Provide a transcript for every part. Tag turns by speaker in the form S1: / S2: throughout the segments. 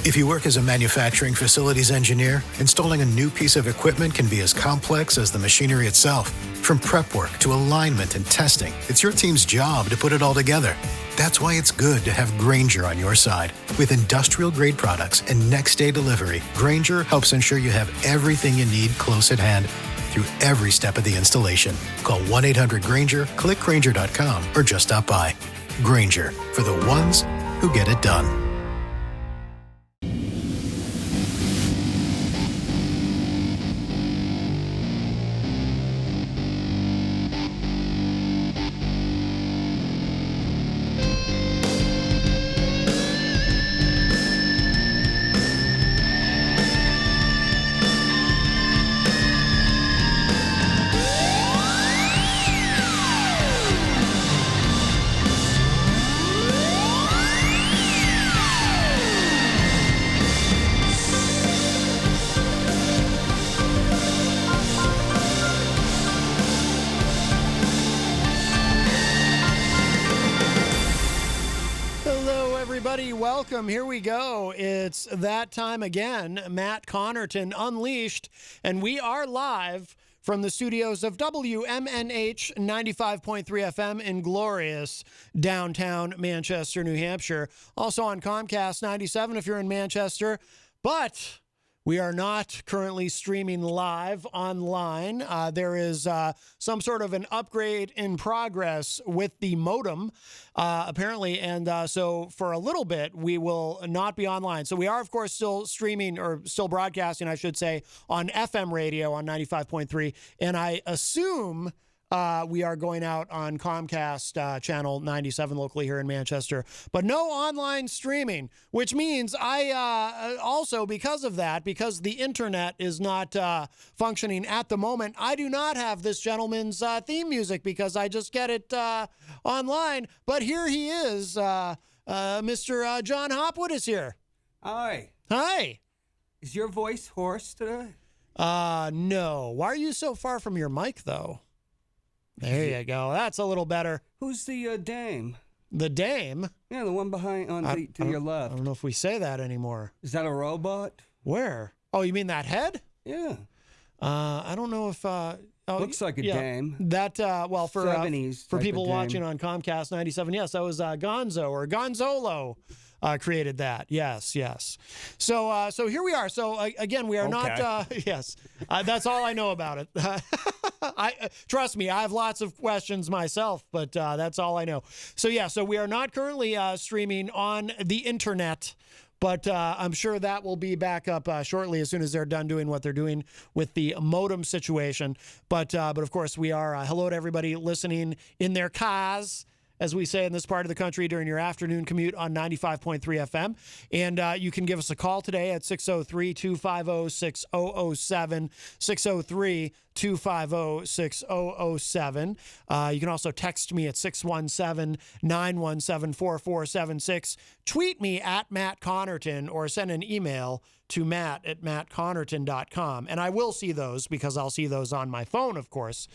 S1: If you work as a manufacturing facilities engineer, installing a new piece of equipment can be as complex as the machinery itself. From prep work to alignment and testing, it's your team's job to put it all together. That's why it's good to have Grainger on your side. With industrial-grade products and next-day delivery, Grainger helps ensure you have everything you need close at hand through every step of the installation. Call 1-800-GRAINGER, click Grainger.com, or just stop by. Grainger, for the ones who get it done.
S2: Welcome. Here we go. It's that time again. Matt Connarton Unleashed, and we are live from the studios of WMNH 95.3 FM in glorious downtown Manchester, New Hampshire. Also on Comcast 97 if you're in Manchester. But we are not currently streaming live online. There is some sort of an upgrade in progress with the modem, apparently. And so for a little bit, we will not be online. So we are, of course, still streaming or still broadcasting, I should say, on FM radio on 95.3. And I assume we are going out on Comcast channel 97 locally here in Manchester, but no online streaming, which means I also, because of that, because the internet is not functioning at the moment, I do not have this gentleman's theme music because I just get it online. But here he is. Mr. John Hopwood is here.
S3: Hi.
S2: Hi.
S3: Is your voice hoarse today?
S2: No. Why are you so far from your mic, though? There you go. That's a little better.
S3: Who's the dame?
S2: The dame?
S3: Yeah, the one behind to your left.
S2: I don't know if we say that anymore.
S3: Is that a robot?
S2: Where? Oh, you mean that head?
S3: Yeah.
S2: I don't know if...
S3: looks like a dame.
S2: That, well, for
S3: 70s
S2: for people watching on Comcast 97, yes, that was Gonzo or Gonzolo. Created that. Yes. So here we are. So again, we are not, yes, that's all I know about it. Trust me, I have lots of questions myself, but that's all I know. So yeah, so we are not currently streaming on the internet, but I'm sure that will be back up shortly as soon as they're done doing what they're doing with the modem situation. But of course we are, hello to everybody listening in their cars, as we say in this part of the country, during your afternoon commute on 95.3 FM. And you can give us a call today at 603-250-6007, 603-250-6007. You can also text me at 617-917-4476. Tweet me at Matt Connarton or send an email to matt@mattconnerton.com. And I will see those because I'll see those on my phone, of course.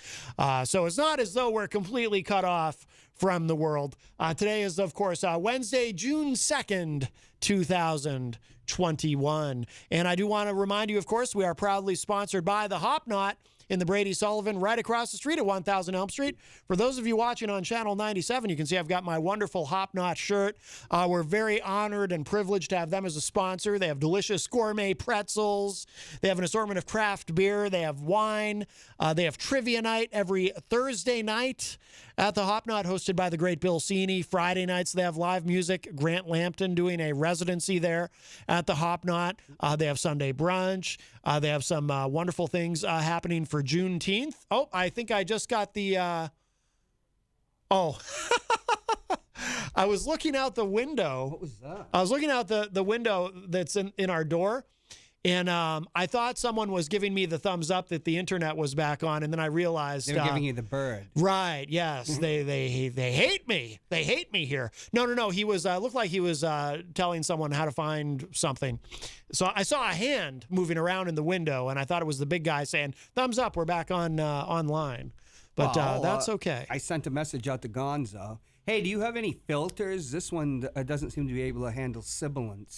S2: So it's not as though we're completely cut off from the world. Today is, of course, Wednesday, June 2nd, 2021. And I do want to remind you, of course, we are proudly sponsored by the Hop Knot in the Brady Sullivan right across the street at 1000 Elm Street. For those of you watching on Channel 97, you can see I've got my wonderful Hop Knot shirt. We're very honored and privileged to have them as a sponsor. They have delicious gourmet pretzels. They have an assortment of craft beer. They have wine. They have trivia night every Thursday night at the Hop Knot, hosted by the great Bill Cini. Friday nights, they have live music. Grant Lampton doing a residency there at the Hop Knot. They have Sunday brunch. They have some wonderful things happening for Juneteenth. Oh, I think I just got the... I was looking out the window.
S3: What was that?
S2: I was looking out the window that's in our door. And I thought someone was giving me the thumbs up that the internet was back on, and then I realized
S3: they were giving you the bird.
S2: Right? Yes, they hate me. They hate me here. No. He was looked like he was telling someone how to find something. So I saw a hand moving around in the window, and I thought it was the big guy saying, "Thumbs up, we're back on online." But that's okay.
S3: I sent a message out to Gonzo. Hey, do you have any filters? This one doesn't seem to be able to handle sibilance.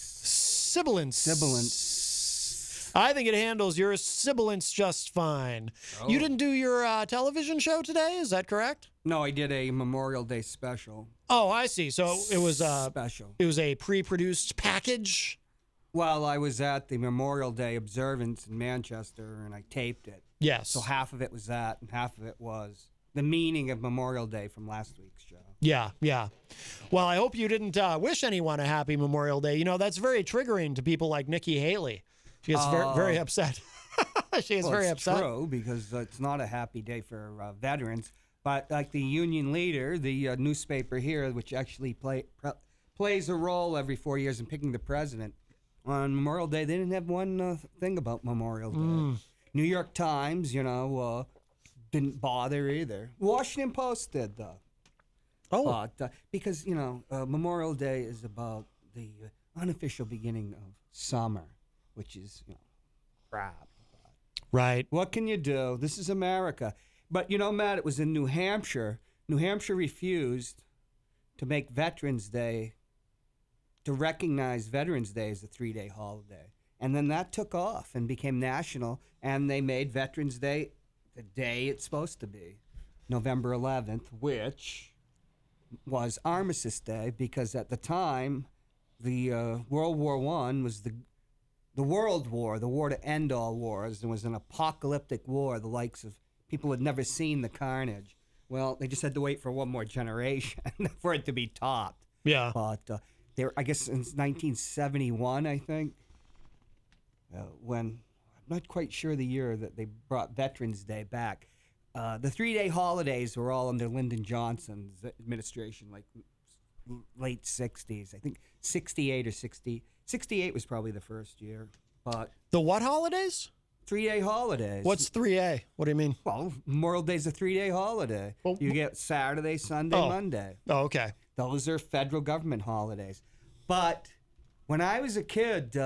S2: sibilance.
S3: Sibilance.
S2: I think it handles your sibilance just fine. You didn't do your television show today, is that correct?
S3: No, I did a Memorial Day special.
S2: Oh, I see. So it was
S3: special.
S2: It was a pre-produced package.
S3: Well, I was at the Memorial Day observance in Manchester, and I taped it.
S2: Yes.
S3: So half of it was that, and half of it was the meaning of Memorial Day from last week's show.
S2: Yeah, yeah. Well, I hope you didn't wish anyone a happy Memorial Day. You know, that's very triggering to people like Nikki Haley. She gets very upset. She is very upset.
S3: It's true, because it's not a happy day for veterans. But like the union leader, the newspaper here, which actually plays a role every 4 years in picking the president, on Memorial Day, they didn't have one thing about Memorial Day. New York Times, didn't bother either. Washington Post did, though.
S2: Oh.
S3: Because, Memorial Day is about the unofficial beginning of summer, which is, crap.
S2: Right.
S3: What can you do? This is America. But, Matt, it was in New Hampshire. New Hampshire refused to make Veterans Day, to recognize Veterans Day as a 3-day holiday. And then that took off and became national, and they made Veterans Day the day it's supposed to be, November 11th, which was Armistice Day, because at the time, the World War I was the World War, the war to end all wars. It was an apocalyptic war, the likes of people who had never seen the carnage. Well, they just had to wait for one more generation for it to be topped.
S2: Yeah.
S3: But I guess in 1971, I think, when, I'm not quite sure the year that they brought Veterans Day back. The 3-day holidays were all under Lyndon Johnson's administration, like late 60s. I think 68 or 60. 68 was probably the first year. But
S2: The what holidays?
S3: 3-day holidays.
S2: What's 3A? What do you mean?
S3: Well, Memorial Day's a 3-day holiday.
S2: Well,
S3: You get Saturday, Sunday, Monday.
S2: Oh, okay.
S3: Those are federal government holidays. But when I was a kid,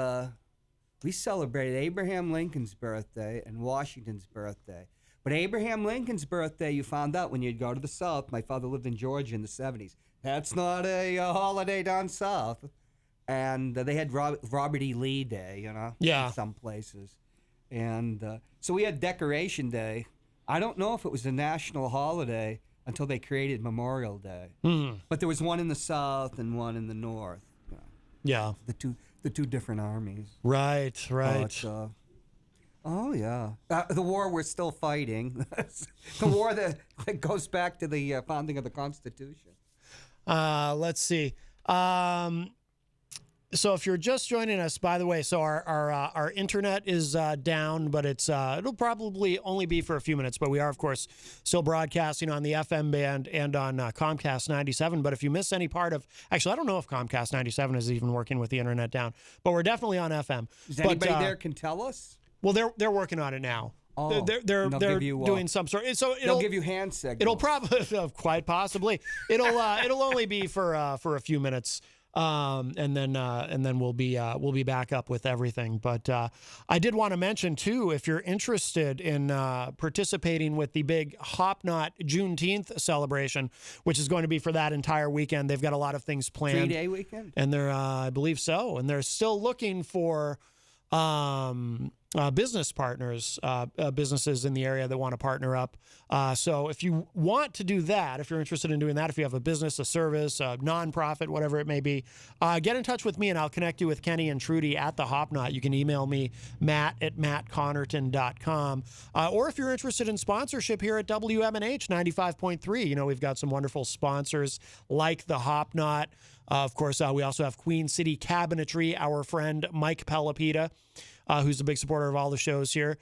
S3: we celebrated Abraham Lincoln's birthday and Washington's birthday. But Abraham Lincoln's birthday, you found out when you'd go to the South. My father lived in Georgia in the 70s. That's not a holiday down south. And they had Robert E. Lee Day,
S2: Yeah.
S3: in some places. And so we had Decoration Day. I don't know if it was a national holiday until they created Memorial Day. But there was one in the South and one in the North.
S2: Yeah.
S3: The two different armies.
S2: Right.
S3: But, oh, yeah. The war we're still fighting. The war that goes back to the founding of the Constitution.
S2: Let's see. So if you're just joining us, by the way, so our internet is down, but it'll probably only be for a few minutes. But we are, of course, still broadcasting on the FM band and on Comcast 97. But if you miss any part of, actually, I don't know if Comcast 97 is even working with the internet down, but we're definitely on FM.
S3: Does anybody there can tell us?
S2: Well, they're working on it now.
S3: Oh,
S2: they're doing some sort. So
S3: they'll give you hand signals.
S2: It'll probably, quite possibly, it'll only be for a few minutes. And then we'll be back up with everything. But I did want to mention too, if you're interested in participating with the big Hop Knot Juneteenth celebration, which is going to be for that entire weekend, they've got a lot of things planned.
S3: 3-day weekend,
S2: and they're I believe so, and they're still looking for business partners, businesses in the area that want to partner up. So if you want to do that, if you're interested in doing that, if you have a business, a service, a nonprofit, whatever it may be, get in touch with me and I'll connect you with Kenny and Trudy at the Hop Knot. You can email me, matt@mattconnerton.com. Or if you're interested in sponsorship here at WMNH 95.3, we've got some wonderful sponsors like the Hop Knot. Of course, we also have Queen City Cabinetry, our friend Mike Pelopita, who's a big supporter of all the shows here.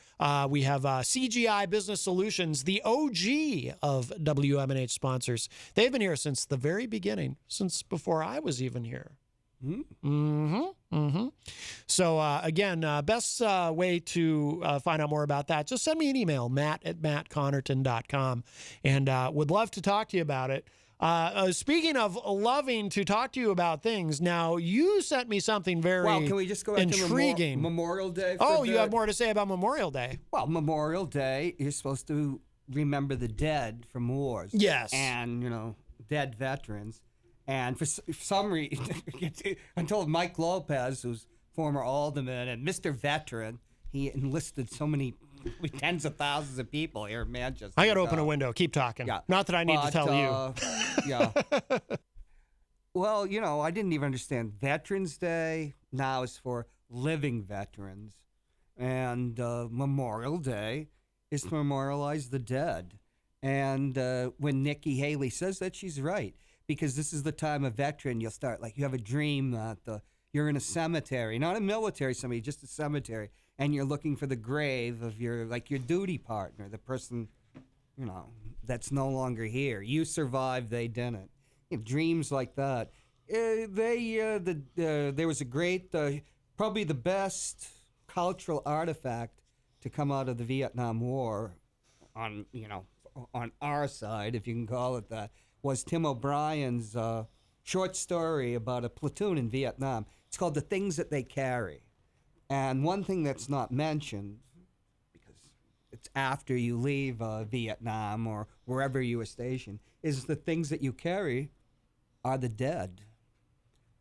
S2: We have CGI Business Solutions, the OG of WMNH sponsors. They've been here since the very beginning, since before I was even here. So, again, best way to find out more about that, just send me an email, matt@mattconnerton.com, and would love to talk to you about it. Speaking of loving to talk to you about things, now you sent me something very
S3: can we just go back
S2: intriguing.
S3: to Memorial Day?
S2: You have more to say about Memorial Day.
S3: Well, Memorial Day, you're supposed to remember the dead from wars.
S2: Yes.
S3: And, dead veterans. And for some reason, until Mike Lopez, who's former alderman and Mr. Veteran. He enlisted so many tens of thousands of people here in Manchester.
S2: I got to open a window. Keep talking.
S3: Yeah.
S2: Not that I need to tell you.
S3: Yeah. Well, I didn't even understand Veterans Day. Now is for living veterans. And Memorial Day is to memorialize the dead. And when Nikki Haley says that, she's right. Because this is the time a veteran, you'll start, you have a dream that you're in a cemetery, not a military cemetery, just a cemetery, and you're looking for the grave of your duty partner, the person, that's no longer here. You survived, they didn't. Dreams like that. There was a great, probably the best cultural artifact to come out of the Vietnam War on our side, if you can call it that, was Tim O'Brien's short story about a platoon in Vietnam. It's called The Things That They Carry. And one thing that's not mentioned, because it's after you leave Vietnam or wherever you were stationed, is the things that you carry are the dead.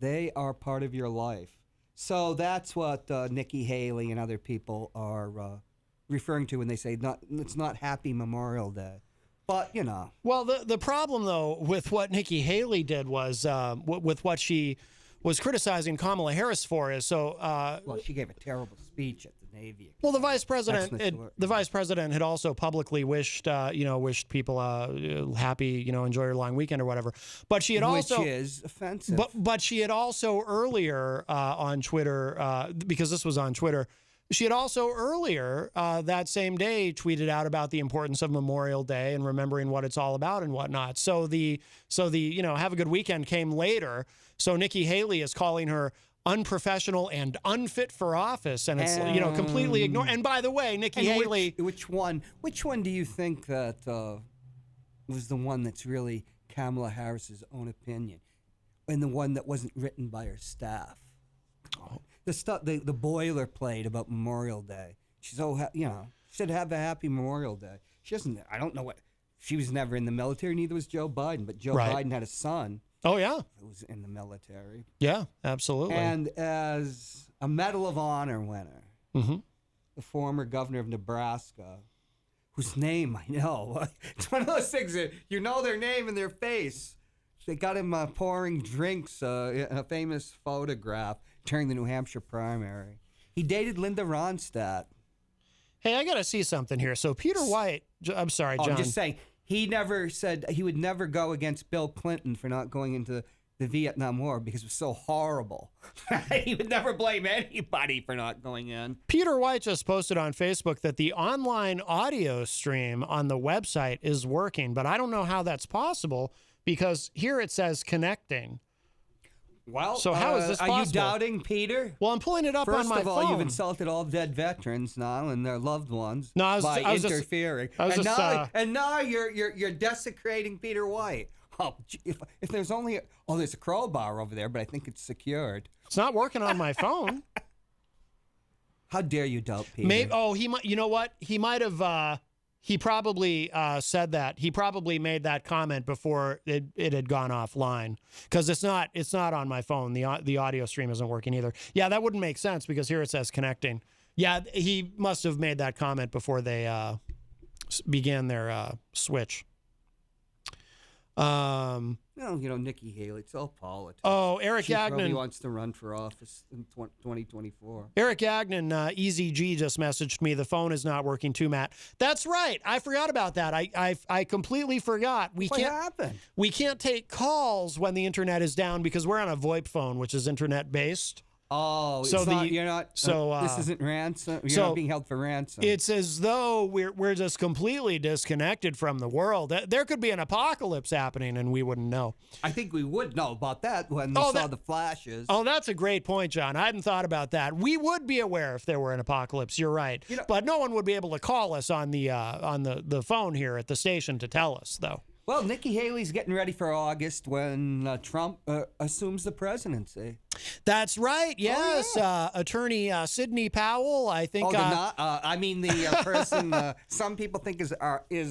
S3: They are part of your life. So that's what Nikki Haley and other people are referring to when they say it's not Happy Memorial Day. But,
S2: Well, the problem, though, with what Nikki Haley did was, with what she was criticizing Kamala Harris for is
S3: well, she gave a terrible speech at the Navy.
S2: Well, the vice president had also publicly wished people happy, enjoy your long weekend or whatever. But she had also,
S3: which is offensive.
S2: But she had also earlier on Twitter, because this was on Twitter, she had also earlier that same day tweeted out about the importance of Memorial Day and remembering what it's all about and whatnot. So the have a good weekend came later. So Nikki Haley is calling her unprofessional and unfit for office, and it's completely ignored. And by the way, Nikki Haley,
S3: which one do you think that was the one that's really Kamala Harris's own opinion, and the one that wasn't written by her staff?
S2: Oh.
S3: The stuff, the boilerplate about Memorial Day. She's should have a happy Memorial Day. She doesn't. I don't know what. She was never in the military. Neither was Joe Biden. But Joe Biden had a son.
S2: Oh yeah,
S3: who was in the military.
S2: Yeah, absolutely.
S3: And as a Medal of Honor winner, the former governor of Nebraska, whose name I know. It's one of those things that you know their name and their face. They got him pouring drinks in a famous photograph during the New Hampshire primary. He dated Linda Ronstadt.
S2: Hey, I got to see something here. So Peter White, I'm sorry, John.
S3: I'm just saying, he never said he would never go against Bill Clinton for not going into the Vietnam War because it was so horrible. He would never blame anybody for not going in.
S2: Peter White just posted on Facebook that the online audio stream on the website is working, but I don't know how that's possible because here it says connecting.
S3: Well,
S2: so how is this possible?
S3: Are you doubting, Peter?
S2: Well, I'm pulling it up on my phone.
S3: First of all, you've insulted all dead veterans now and their loved ones by interfering. And now you're desecrating Peter White. Oh, if there's only there's a crowbar over there, but I think it's secured.
S2: It's not working on my phone.
S3: How dare you doubt Peter?
S2: He might. You know what? He might have. He probably said that. He probably made that comment before it had gone offline because it's not on my phone. The audio stream isn't working either. Yeah, that wouldn't make sense because here it says connecting. Yeah, he must have made that comment before they began their switch.
S3: Nikki Haley, it's all politics.
S2: Oh, Eric
S3: she
S2: Agnon
S3: probably wants to run for office in 2024.
S2: Eric Agnon, EZG just messaged me. The phone is not working too, Matt. That's right. I forgot about that. I completely forgot.
S3: What happened?
S2: We can't take calls when the internet is down because we're on a VoIP phone, which is internet based.
S3: Oh, so this isn't ransom. You're not being held for ransom.
S2: It's as though we're just completely disconnected from the world. There could be an apocalypse happening and we wouldn't know.
S3: I think we would know about that when we saw the flashes.
S2: Oh, that's a great point, John. I hadn't thought about that. We would be aware if there were an apocalypse. You're right, but no one would be able to call us on the phone here at the station to tell us, though.
S3: Well, Nikki Haley's getting ready for August when Trump assumes the presidency.
S2: That's right. Yes, Attorney Sidney Powell. I think.
S3: I mean the person. Some people think is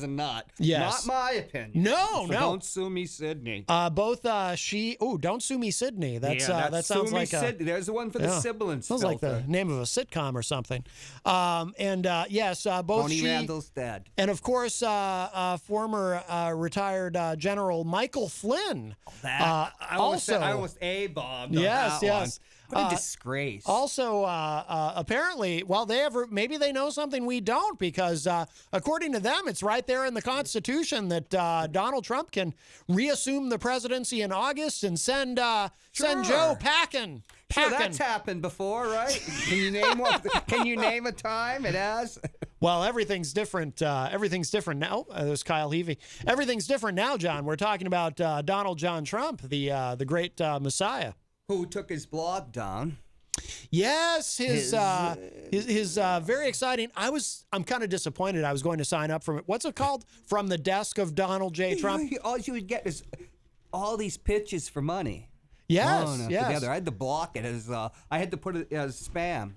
S3: a nut.
S2: Yes.
S3: Not my opinion.
S2: No,
S3: So
S2: no.
S3: Don't sue me, Sydney.
S2: Both she. Oh, don't sue me, Sydney. That's that sounds
S3: sue me,
S2: like
S3: Sydney. There's the one for the sibilance.
S2: Sounds like the name of a sitcom or something. Yes, both
S3: Tony
S2: she
S3: Randall's dead.
S2: and of course former retired General Michael Flynn.
S3: I almost A-bombed on
S2: Yes,
S3: that
S2: yes.
S3: one. What a disgrace.
S2: Also, apparently, well, maybe they know something we don't, because according to them, it's right there in the Constitution that Donald Trump can reassume the presidency in August and send Joe packing.
S3: Sure, that's happened before, right? Can you name one? Can you name a time it has?
S2: Well, everything's different. Everything's different now. There's Kyle Heavey. Everything's different now, John. We're talking about Donald John Trump, the great Messiah.
S3: Who took his blog down?
S2: Yes, his very exciting. I'm kind of disappointed. I was going to sign up for it. What's it called? From the Desk of Donald J. Trump.
S3: All you would get is all these pitches for money.
S2: Yes,
S3: Together. I had to block it as I had to put it as spam.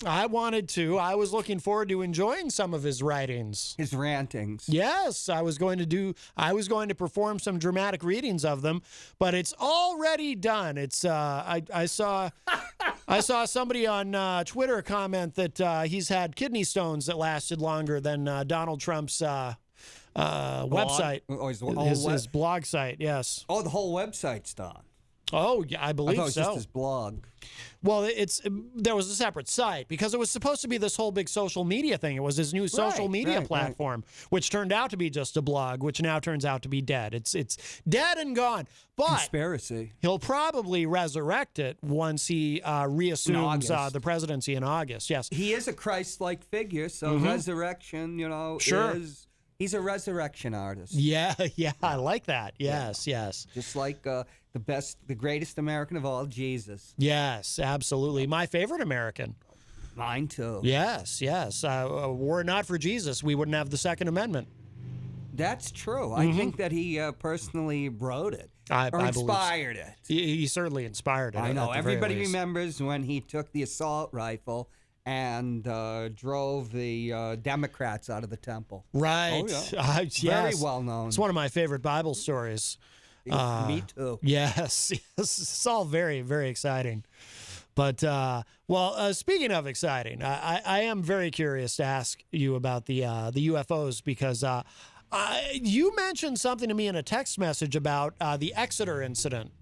S2: I wanted to. I was looking forward to enjoying some of his writings.
S3: His rantings.
S2: Yes, I was going to perform some dramatic readings of them, but it's already done. It's I saw somebody on Twitter comment that he's had kidney stones that lasted longer than Donald Trump's website. His blog site, yes.
S3: Oh, the whole website's done.
S2: Oh, yeah, I believe
S3: I thought it was
S2: so.
S3: just his blog.
S2: Well, there was a separate site because it was supposed to be this whole big social media thing. It was his new social media platform, which turned out to be just a blog, which now turns out to be dead. It's dead and gone. But
S3: conspiracy. He'll
S2: probably resurrect it once he reassumes the presidency in August. Yes,
S3: he is a Christ-like figure, so resurrection, he's a resurrection artist.
S2: Yeah, I like that. Yes.
S3: Just like the greatest American of all, Jesus.
S2: Yes, absolutely. My favorite American.
S3: Mine too.
S2: Yes. Were it not for Jesus, we wouldn't have the Second Amendment.
S3: That's true. I think that he personally wrote it.
S2: I
S3: inspired it.
S2: He certainly inspired it.
S3: I know. Everybody remembers when he took the assault rifle and drove the Democrats out of the temple.
S2: Right.
S3: Oh, yeah.
S2: Yes.
S3: Very well known.
S2: It's one of my favorite Bible stories.
S3: Me too.
S2: Yes. It's all very, very exciting. But, speaking of exciting, I am very curious to ask you about the UFOs because you mentioned something to me in a text message about the Exeter incident.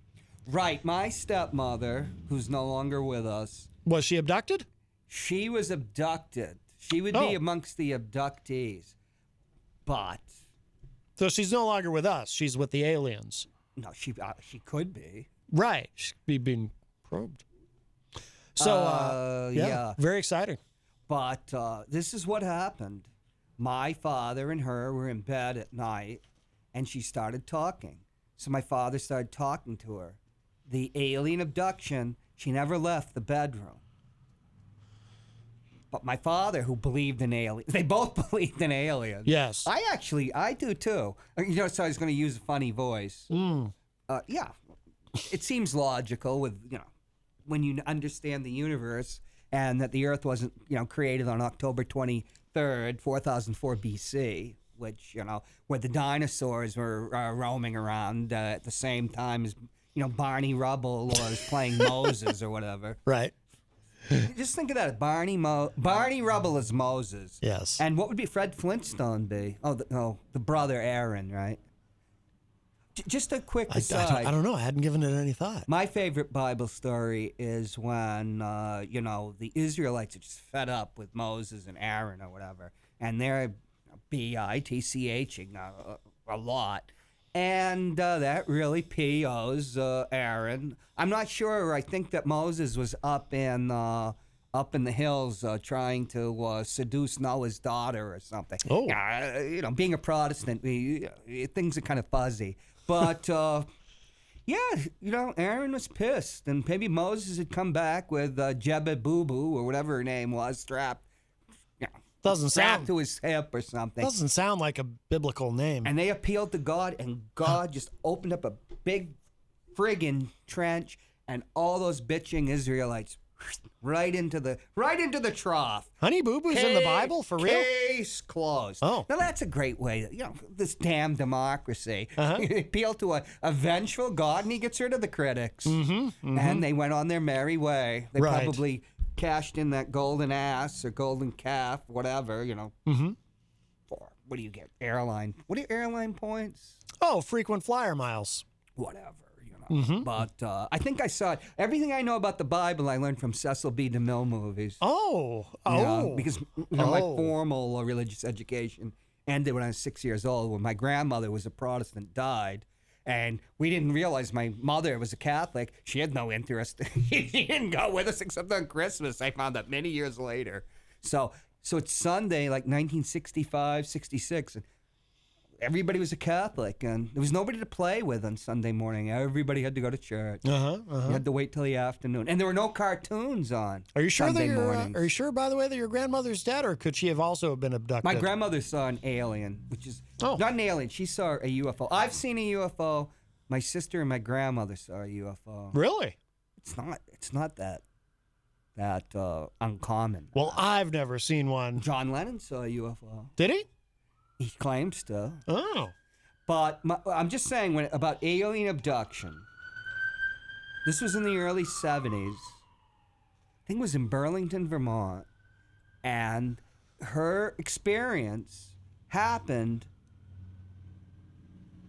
S3: Right. My stepmother, who's no longer with us.
S2: Was she abducted?
S3: She was abducted. She would be amongst the abductees. But.
S2: So she's no longer with us. She's with the aliens.
S3: No, she could be.
S2: Right. She'd be being probed. So, yeah, very exciting.
S3: But this is what happened. My father and her were in bed at night, and she started talking. So my father started talking to her. The alien abduction, she never left the bedroom. But my father, who believed in aliens, they both believed in aliens.
S2: Yes.
S3: I do too. So I was going to use a funny voice. Yeah. It seems logical with, when you understand the universe and that the Earth wasn't, created on October 23rd, 4004 BC, which, where the dinosaurs were roaming around at the same time as, Barney Rubble was playing Moses or whatever.
S2: Right.
S3: Just think of that. Barney Rubble is Moses.
S2: Yes.
S3: And what would be Fred Flintstone be? The brother Aaron, right? Just a quick aside.
S2: I don't know. I hadn't given it any thought.
S3: My favorite Bible story is when, the Israelites are just fed up with Moses and Aaron or whatever, and they're bitching a lot. And that really POs Aaron. I'm not sure. I think that Moses was up in the hills trying to seduce Noah's daughter or something.
S2: Oh.
S3: Being a Protestant, things are kind of fuzzy. But, Aaron was pissed. And maybe Moses had come back with Jebba Boo Boo or whatever her name was, strapped strapped to his hip or something.
S2: Doesn't sound like a biblical name.
S3: And they appealed to God, and God just opened up a big friggin' trench and all those bitching Israelites right into the trough.
S2: Honey Boo Boo's in the Bible for real?
S3: Case closed.
S2: Oh.
S3: Now that's a great way to, this damn democracy. Appeal to a vengeful God, and he gets rid of the critics. And they went on their merry way. They
S2: Right.
S3: probably cashed in that golden ass or golden calf, whatever, For, what do you get? What are airline points?
S2: Oh, frequent flyer miles.
S3: Whatever. But I think I saw it. Everything I know about the Bible, I learned from Cecil B. DeMille movies. Because my formal religious education ended when I was 6 years old, when my grandmother was a Protestant, died. And we didn't realize my mother was a Catholic. She had no interest. She didn't go with us except on Christmas. I found that many years later. So it's Sunday, like 1965, 66. And everybody was a Catholic, and there was nobody to play with on Sunday morning. Everybody had to go to church. You had to wait till the afternoon, and there were no cartoons on.
S2: Are you sure
S3: Sunday
S2: that
S3: mornings.
S2: Are you sure, by the way, that your grandmother's dead, or could she have also been abducted?
S3: My grandmother saw an alien, which is not an alien. She saw a UFO. I've seen a UFO. My sister and my grandmother saw a UFO.
S2: Really?
S3: It's not that uncommon.
S2: Well, I've never seen one.
S3: John Lennon saw a UFO.
S2: Did he?
S3: He claims to.
S2: Oh.
S3: But I'm just saying about alien abduction. This was in the early 70s. I think it was in Burlington, Vermont. And her experience happened.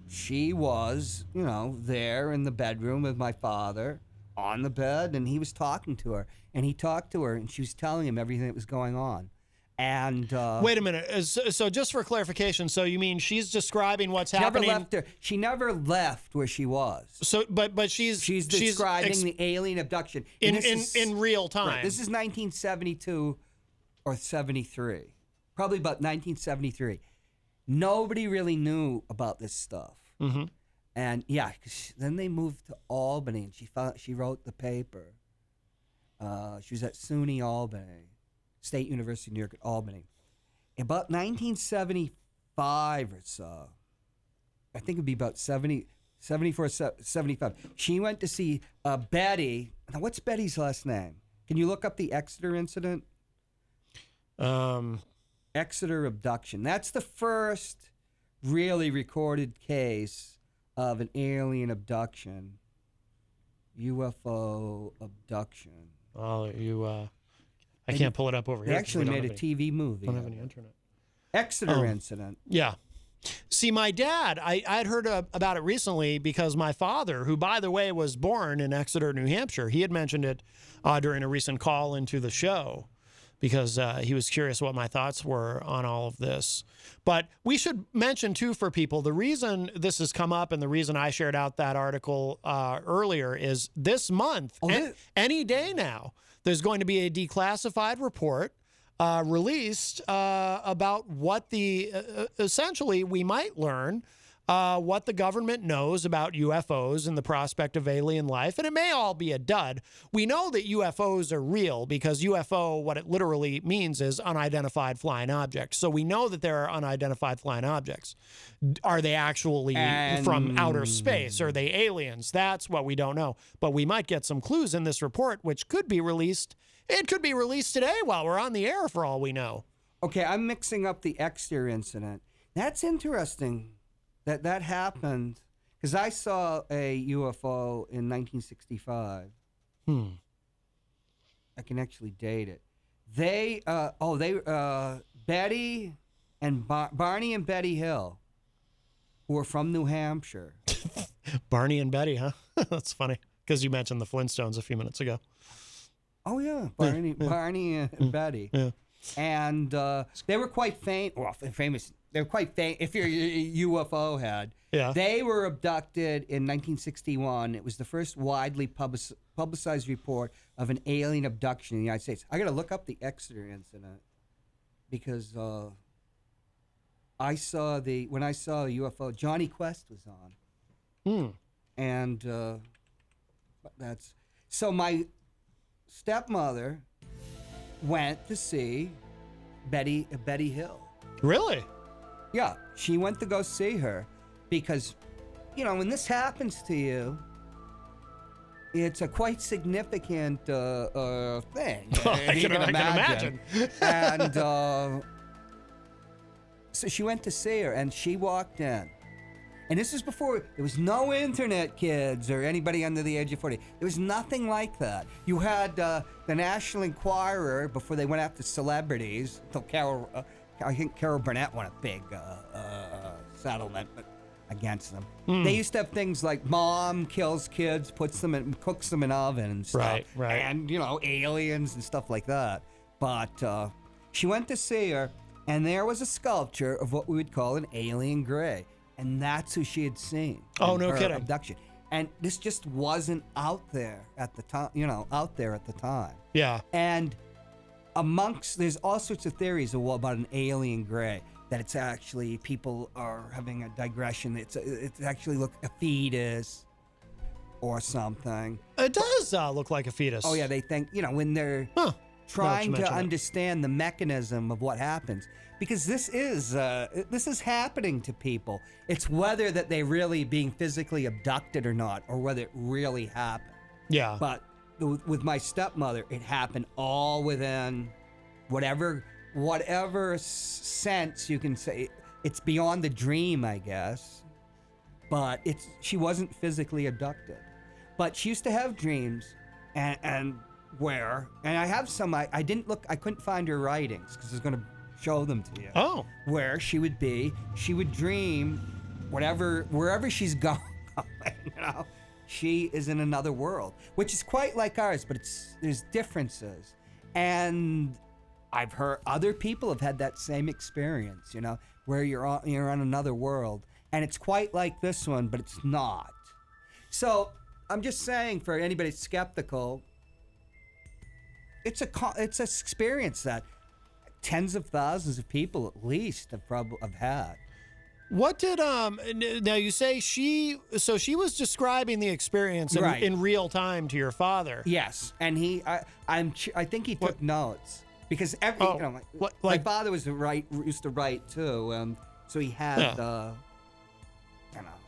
S3: She was, there in the bedroom with my father on the bed, and he was talking to her. And he talked to her, and she was telling him everything that was going on. And
S2: wait a minute. So just for clarification, so you mean she's describing what's happening?
S3: She never left where she was.
S2: So, but she's
S3: describing the alien abduction
S2: in real time.
S3: Right, this is 1972 or 73, probably about 1973. Nobody really knew about this stuff. And then they moved to Albany, and she wrote the paper. She was at SUNY Albany. State University of New York at Albany. About 1975 or so, I think it'd be about 74, 75, she went to see Betty. Now, what's Betty's last name? Can you look up the Exeter incident? Exeter abduction. That's the first really recorded case of an alien abduction. UFO abduction.
S2: Oh, I can't pull it up over here.
S3: They actually made a TV movie.
S2: Don't have any internet.
S3: Exeter incident.
S2: Yeah. See, my dad, I had heard about it recently because my father, who, by the way, was born in Exeter, New Hampshire, he had mentioned it during a recent call into the show because he was curious what my thoughts were on all of this. But we should mention, too, for people, the reason this has come up and the reason I shared out that article earlier is this month, any day now, there's going to be a declassified report released about what essentially we might learn what the government knows about UFOs and the prospect of alien life. And it may all be a dud. We know that UFOs are real because UFO, what it literally means is unidentified flying object. So we know that there are unidentified flying objects. Are they actually from outer space? Are they aliens? That's what we don't know. But we might get some clues in this report, which could be released. It could be released today while we're on the air for all we know.
S3: Okay, I'm mixing up the Exeter incident. That's interesting that happened because I saw a UFO in 1965. I can actually date it. Betty and Barney and Betty Hill, who were from New Hampshire.
S2: Barney and Betty, huh? That's funny because you mentioned the Flintstones a few minutes ago.
S3: Oh yeah, Barney and Betty. Yeah. And they were quite famous. They were quite famous. If you're a UFO head, they were abducted in 1961. It was the first widely publicized report of an alien abduction in the United States. I got to look up the Exeter incident because when I saw a UFO, Johnny Quest was on, and that's so my stepmother went to see Betty Hill.
S2: Really?
S3: Yeah, she went to go see her because, when this happens to you, it's a quite significant thing.
S2: I can imagine.
S3: And so she went to see her, and she walked in. And this is before, there was no internet, kids, or anybody under the age of 40. There was nothing like that. You had the National Enquirer before they went after celebrities, until I think Carol Burnett won a big settlement against them. They used to have things like mom kills kids, cooks them in ovens and stuff.
S2: Right.
S3: And, aliens and stuff like that. But she went to see her, and there was a sculpture of what we would call an alien gray. And that's who she had seen.
S2: Oh,
S3: in
S2: no
S3: her
S2: kidding.
S3: Abduction. And this just wasn't out there at the time,
S2: Yeah.
S3: And there's all sorts of theories about an alien gray, that it's actually, people are having a digression. It's actually a fetus or something.
S2: It does look like a fetus.
S3: Oh, yeah, they think, when they're trying to understand the mechanism of what happens. Because this is happening to people. It's whether that they really being physically abducted or not, or whether it really happened.
S2: Yeah.
S3: But with my stepmother, it happened all within whatever sense you can say. It's beyond the dream, I guess. But she wasn't physically abducted. But she used to have dreams, and I have some. I didn't look. I couldn't find her writings because I was going to show them to you.
S2: Oh.
S3: Where she would dream wherever she's going, she is in another world, which is quite like ours, but there's differences. And I've heard other people have had that same experience, where you're on another world, and it's quite like this one, but it's not. So I'm just saying, for anybody skeptical, it's an experience that tens of thousands of people at least have had.
S2: What did now you say she was describing the experience in real time to your father?
S3: Yes, and I think he took notes, because my father used to write too, so he had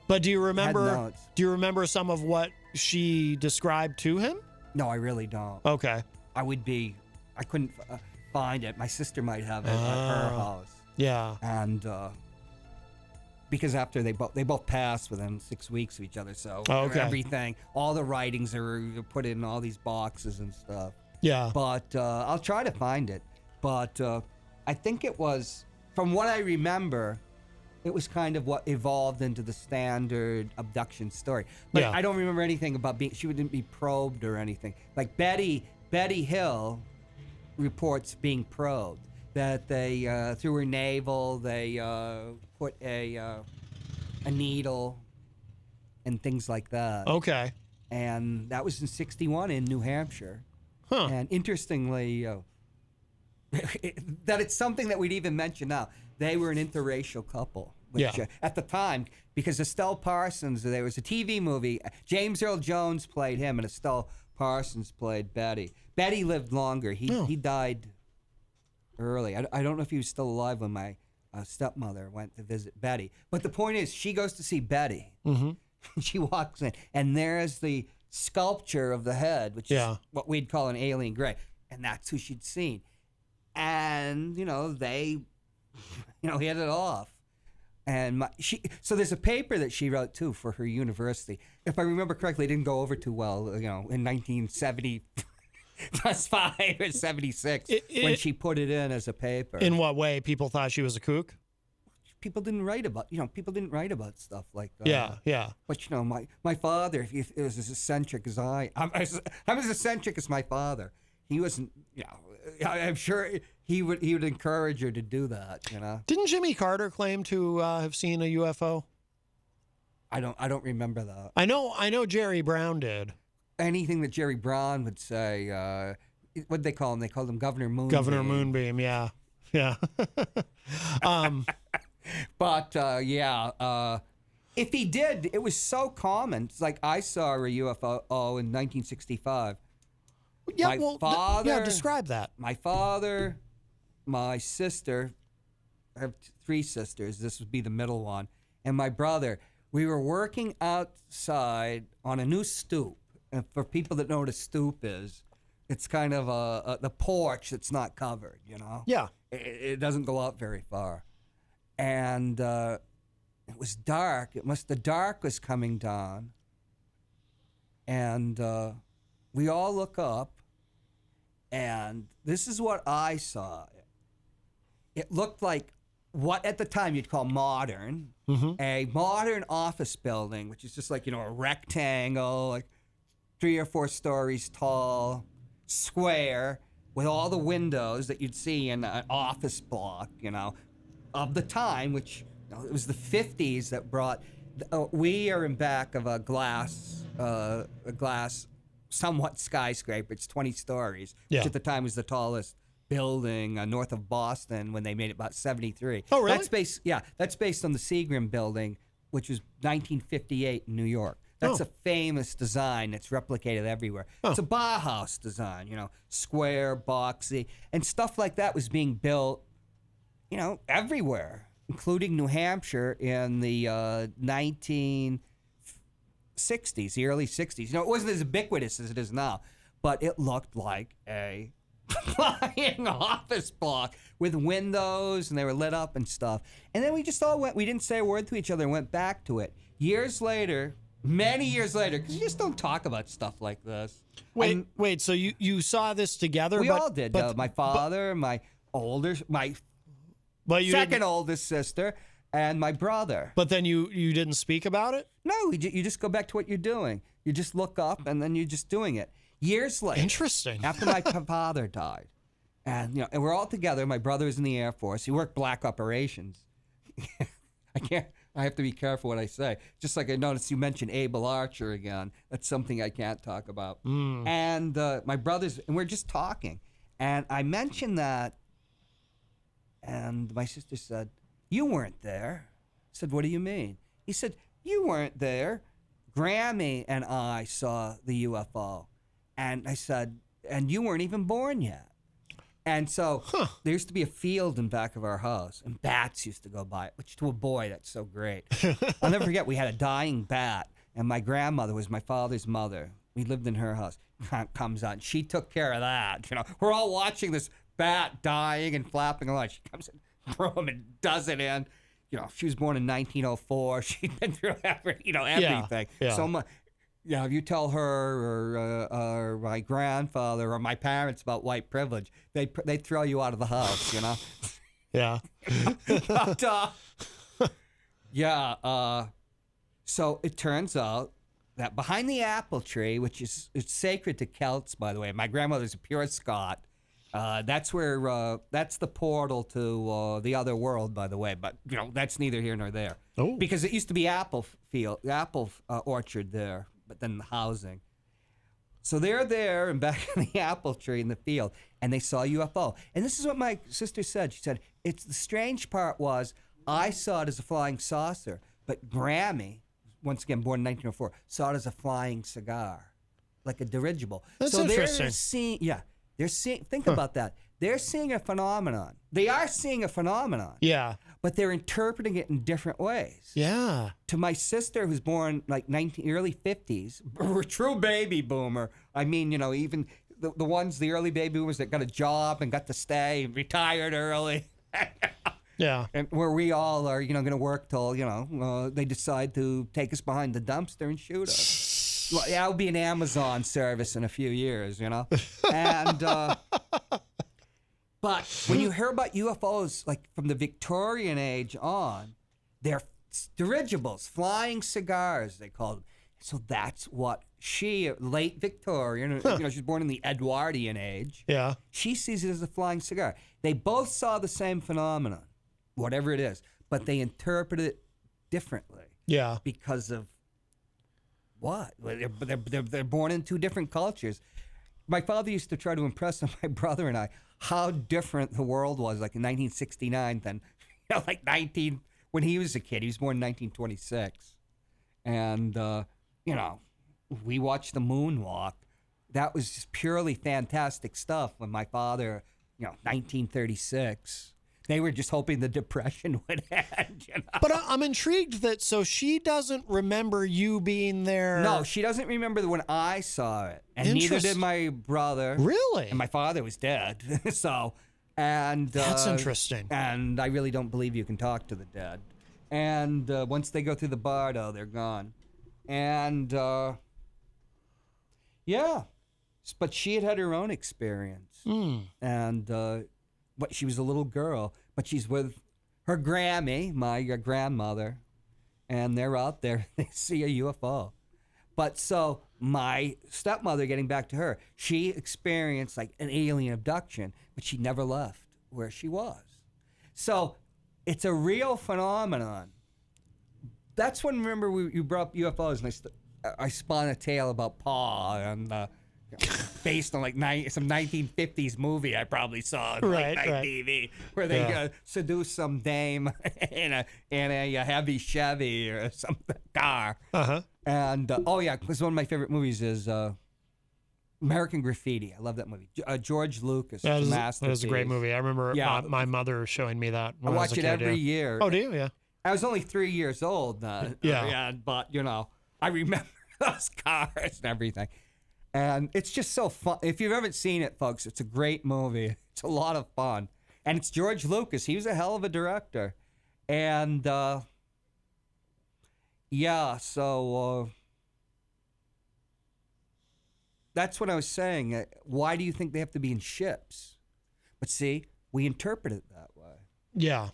S2: But do you remember
S3: notes.
S2: Do you remember some of what she described to him?
S3: No, I really don't.
S2: Okay.
S3: I couldn't find it. My sister might have it at her house.
S2: Yeah.
S3: And because after they both passed within 6 weeks of each other, so everything, all the writings are put in all these boxes and stuff.
S2: Yeah.
S3: But I'll try to find it. But I think it was, from what I remember, it was kind of what evolved into the standard abduction story. But I don't remember anything about she didn't be probed or anything. Like Betty Hill reports being probed, that they through her navel they put a needle and things like that.
S2: Okay.
S3: And that was in '61 in New Hampshire.
S2: Huh.
S3: And interestingly, that it's something that we'd even mention now. They were an interracial couple. Which, at the time, because Estelle Parsons, there was a TV movie. James Earl Jones played him, and Estelle Parsons played Betty. Betty lived longer. He died early. I don't know if he was still alive when my stepmother went to visit Betty. But the point is, she goes to see Betty. Mm-hmm. She walks in, and there's the sculpture of the head, which is what we'd call an alien gray. And that's who she'd seen. And, they, hit it off. And so there's a paper that she wrote, too, for her university. If I remember correctly, it didn't go over too well, in 1970 plus 5 or 76 when she put it in as a paper.
S2: In what way? People thought she was a kook?
S3: People didn't write about, stuff like that.
S2: Yeah.
S3: But, my father, if he was as eccentric as I'm as eccentric as my father. He wasn't, I'm sure he would encourage her to do that,
S2: Didn't Jimmy Carter claim to have seen a UFO?
S3: I don't remember that.
S2: I know Jerry Brown did.
S3: Anything that Jerry Brown would say, what'd they call him? They called him Governor Moonbeam.
S2: Governor Moonbeam, yeah.
S3: But if he did, it was so common. It's like I saw a UFO in 1965.
S2: Yeah, describe that.
S3: My father, my sister, I have 3 sisters. This would be the middle one. And my brother. We were working outside on a new stoop And for people that know what a stoop is, it's kind of the porch that's not covered, you know?
S2: Yeah.
S3: It doesn't go out very far. And it was dark. The dark was coming down. And we all look up, and this is what I saw. It looked like what at the time you'd call modern, a modern office building, which is just like, a rectangle, like 3 or 4 stories tall, square, with all the windows that you'd see in an office block, of the time, which it was the 50s that brought. We are in back of a glass somewhat skyscraper. It's 20 stories,
S2: Yeah.
S3: which at the time was the tallest building north of Boston when they made it about 73.
S2: Oh, really?
S3: That's based on the Seagram building, which was 1958 in New York. That's a famous design that's replicated everywhere. It's a Bauhaus design, square, boxy, and stuff like that was being built, everywhere, including New Hampshire in the 1960s, the early 60s. It wasn't as ubiquitous as it is now, but it looked like a flying office block with windows, and they were lit up and stuff. And then we just all went, we didn't say a word to each other and went back to it. Many years later, because you just don't talk about stuff like this.
S2: Wait. So you saw this together?
S3: We all did. My father, my second oldest sister, and my brother.
S2: But then you didn't speak about it?
S3: No, you just go back to what you're doing. You just look up, and then you're just doing it. Years later,
S2: Interesting.
S3: after my father died, and and we're all together. My brother was in the Air Force. He worked black operations. I have to be careful what I say. Just like I noticed you mentioned Abel Archer again. That's something I can't talk about. And my brothers, and we're just talking. And I mentioned that, and my sister said, "You weren't there." I said, "What do you mean?" He said, "You weren't there. Grammy and I saw the UFO." And I said, "And you weren't even born yet." And so there used to be a field in back of our house, and bats used to go by it, which to a boy, that's so great. I'll never forget, we had a dying bat, and my grandmother was my father's mother. We lived in her house. Comes out, and she took care of that. We're all watching this bat dying and flapping around. She comes in the room and does it in. She was born in 1904. She'd been through everything.
S2: Yeah.
S3: So much. If you tell her or my grandfather or my parents about white privilege, they throw you out of the house,
S2: Yeah.
S3: But, so it turns out that behind the apple tree, which it's sacred to Celts, by the way, my grandmother's a pure Scot. That's where that's the portal to the other world, by the way. But that's neither here nor there.
S2: Oh.
S3: Because it used to be apple orchard there, but then the housing. So they're there and back in the apple tree in the field, and they saw a UFO. And this is what my sister said. She said, "It's the strange part was I saw it as a flying saucer, but Grammy, once again born in 1904, saw it as a flying cigar, like a dirigible."
S2: That's
S3: so
S2: interesting.
S3: They're seeing. Think about that. They're seeing a phenomenon. They are seeing a phenomenon.
S2: Yeah.
S3: But they're interpreting it in different ways.
S2: Yeah.
S3: To my sister, who's born like early 50s, a true baby boomer. I mean, even the early baby boomers that got a job and got to stay and retired early.
S2: Yeah.
S3: And where we all are, going to work till, they decide to take us behind the dumpster and shoot us. Well, yeah, it'll be an Amazon service in a few years, And, but when you hear about UFOs, like from the Victorian age on, they're dirigibles, flying cigars, they called them. So that's what late Victorian, she's born in the Edwardian age.
S2: Yeah.
S3: She sees it as a flying cigar. They both saw the same phenomenon, whatever it is, but they interpret it differently.
S2: Yeah.
S3: Because of what? They're born in two different cultures. My father used to try to impress on my brother and I how different the world was, like in 1969 than, when he was a kid. He was born in 1926. And, we watched the moonwalk. That was just purely fantastic stuff when my father, 1936. They were just hoping the depression would end. You know?
S2: But I'm intrigued that so she doesn't remember you being there.
S3: No, she doesn't remember when I saw it, and neither did my brother.
S2: Really?
S3: And my father was dead. So, and
S2: that's interesting.
S3: And I really don't believe you can talk to the dead. And once they go through the bardo, they're gone. And yeah, but she had her own experience, and but she was a little girl, but she's with her Grammy, my grandmother, and they're out there. They see a UFO. But so my stepmother, getting back to her, she experienced like an alien abduction, but she never left where she was. So it's a real phenomenon. That's when, remember, you brought up UFOs, and I spun a tale about Pa, and based on like some 1950s movie I probably saw on late night TV, where they seduce some dame in a heavy Chevy or some car. And because one of my favorite movies is American Graffiti. I love that movie. George Lucas, masterpiece.
S2: That was a great movie. I remember my mother showing me that when I was
S3: watch
S2: a
S3: it
S2: kid,
S3: every year.
S2: Oh, do you? Yeah.
S3: I was only 3 years old. But you know, I remember those cars and everything. And it's just so fun. If you haven't seen it, folks, it's a great movie. It's a lot of fun. And it's George Lucas. He was a hell of a director. And, so that's what I was saying. Why do you think they have to be in ships? But see, we interpret it that way.
S2: Yeah.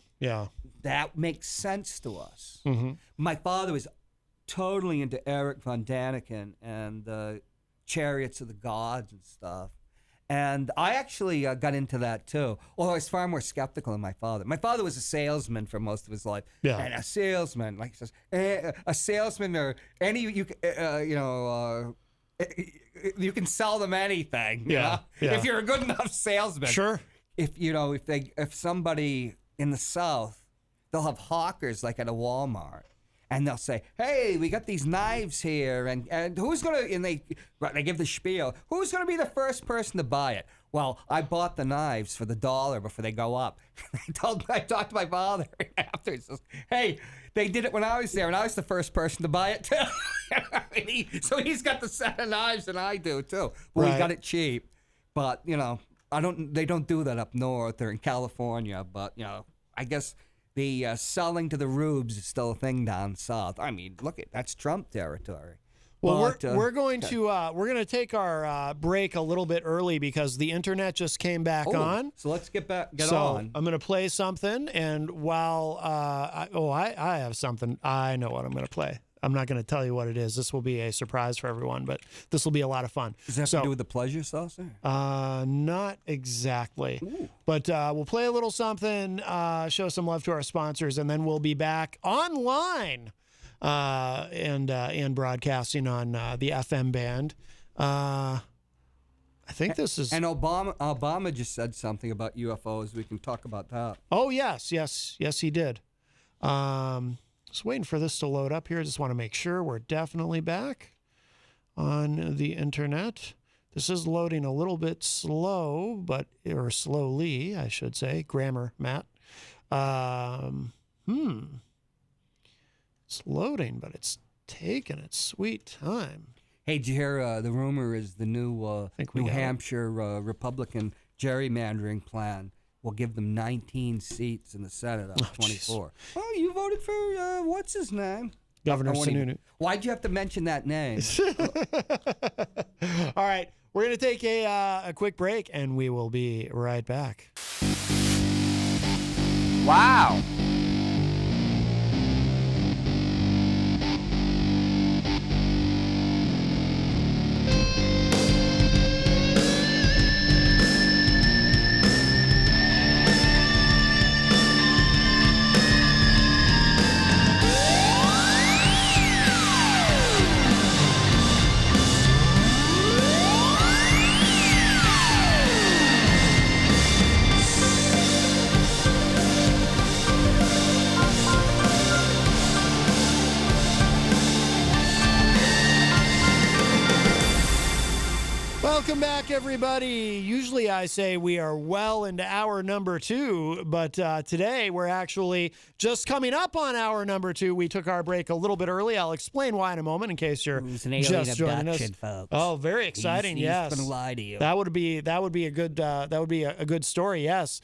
S3: That makes sense to us.
S2: Mm-hmm.
S3: My father was totally into Eric von Daniken and the Chariots of the Gods and stuff. And I actually got into that too. Although I was far more skeptical than my father. My father was a salesman for most of his life. Yeah. And a salesman, like he says, a salesman or any, you can sell them anything. You know? If you're a good enough salesman.
S2: Sure.
S3: If somebody in the South, they'll have hawkers like at a Walmart. And they'll say, "Hey, we got these knives here, and who's gonna?" And they give the spiel. Who's gonna be the first person to buy it? Well, I bought the knives for $1 before they go up. I talked to my father after. He says, "Hey, they did it when I was there, and I was the first person to buy it too." So he's got the set of knives, and I do too. Well, we got it cheap, but they don't do that up north or in California. But I guess. The selling to the rubes is still a thing down south. I mean, that's Trump territory.
S2: Well, we're going to take our break a little bit early because the internet just came back on.
S3: So let's get on.
S2: I'm going to play something, and while I have something, I know what I'm going to play. I'm not going to tell you what it is. This will be a surprise for everyone, but this will be a lot of fun.
S3: Does that have to do with the pleasure saucer?
S2: Not exactly. Ooh. But we'll play a little something, show some love to our sponsors, and then we'll be back online and broadcasting on the FM band. I think this is...
S3: And Obama just said something about UFOs. We can talk about that.
S2: Oh, yes, he did. Just waiting for this to load up here. Just want to make sure we're definitely back on the internet. This is loading a little bit slow, or slowly, I should say. Grammar, Matt. It's loading, but it's taking its sweet time.
S3: Hey, did you hear the rumor is the new New Hampshire Republican gerrymandering plan will give them 19 seats in the Senate out of 24. Oh, you voted for, what's his name?
S2: Governor Sununu.
S3: Why'd you have to mention that name?
S2: All right, we're going to take a quick break, and we will be right back.
S3: Wow.
S2: back, everybody. Usually I say we are well into hour number 2, but today we're actually just coming up on hour number 2. We took our break a little bit early. I'll explain why in a moment in case you're
S3: It's an alien
S2: just joining us.
S3: abduction, folks.
S2: Oh, very exciting!
S3: He's
S2: Yes,
S3: gonna lie to you.
S2: That would be a good story. Yes,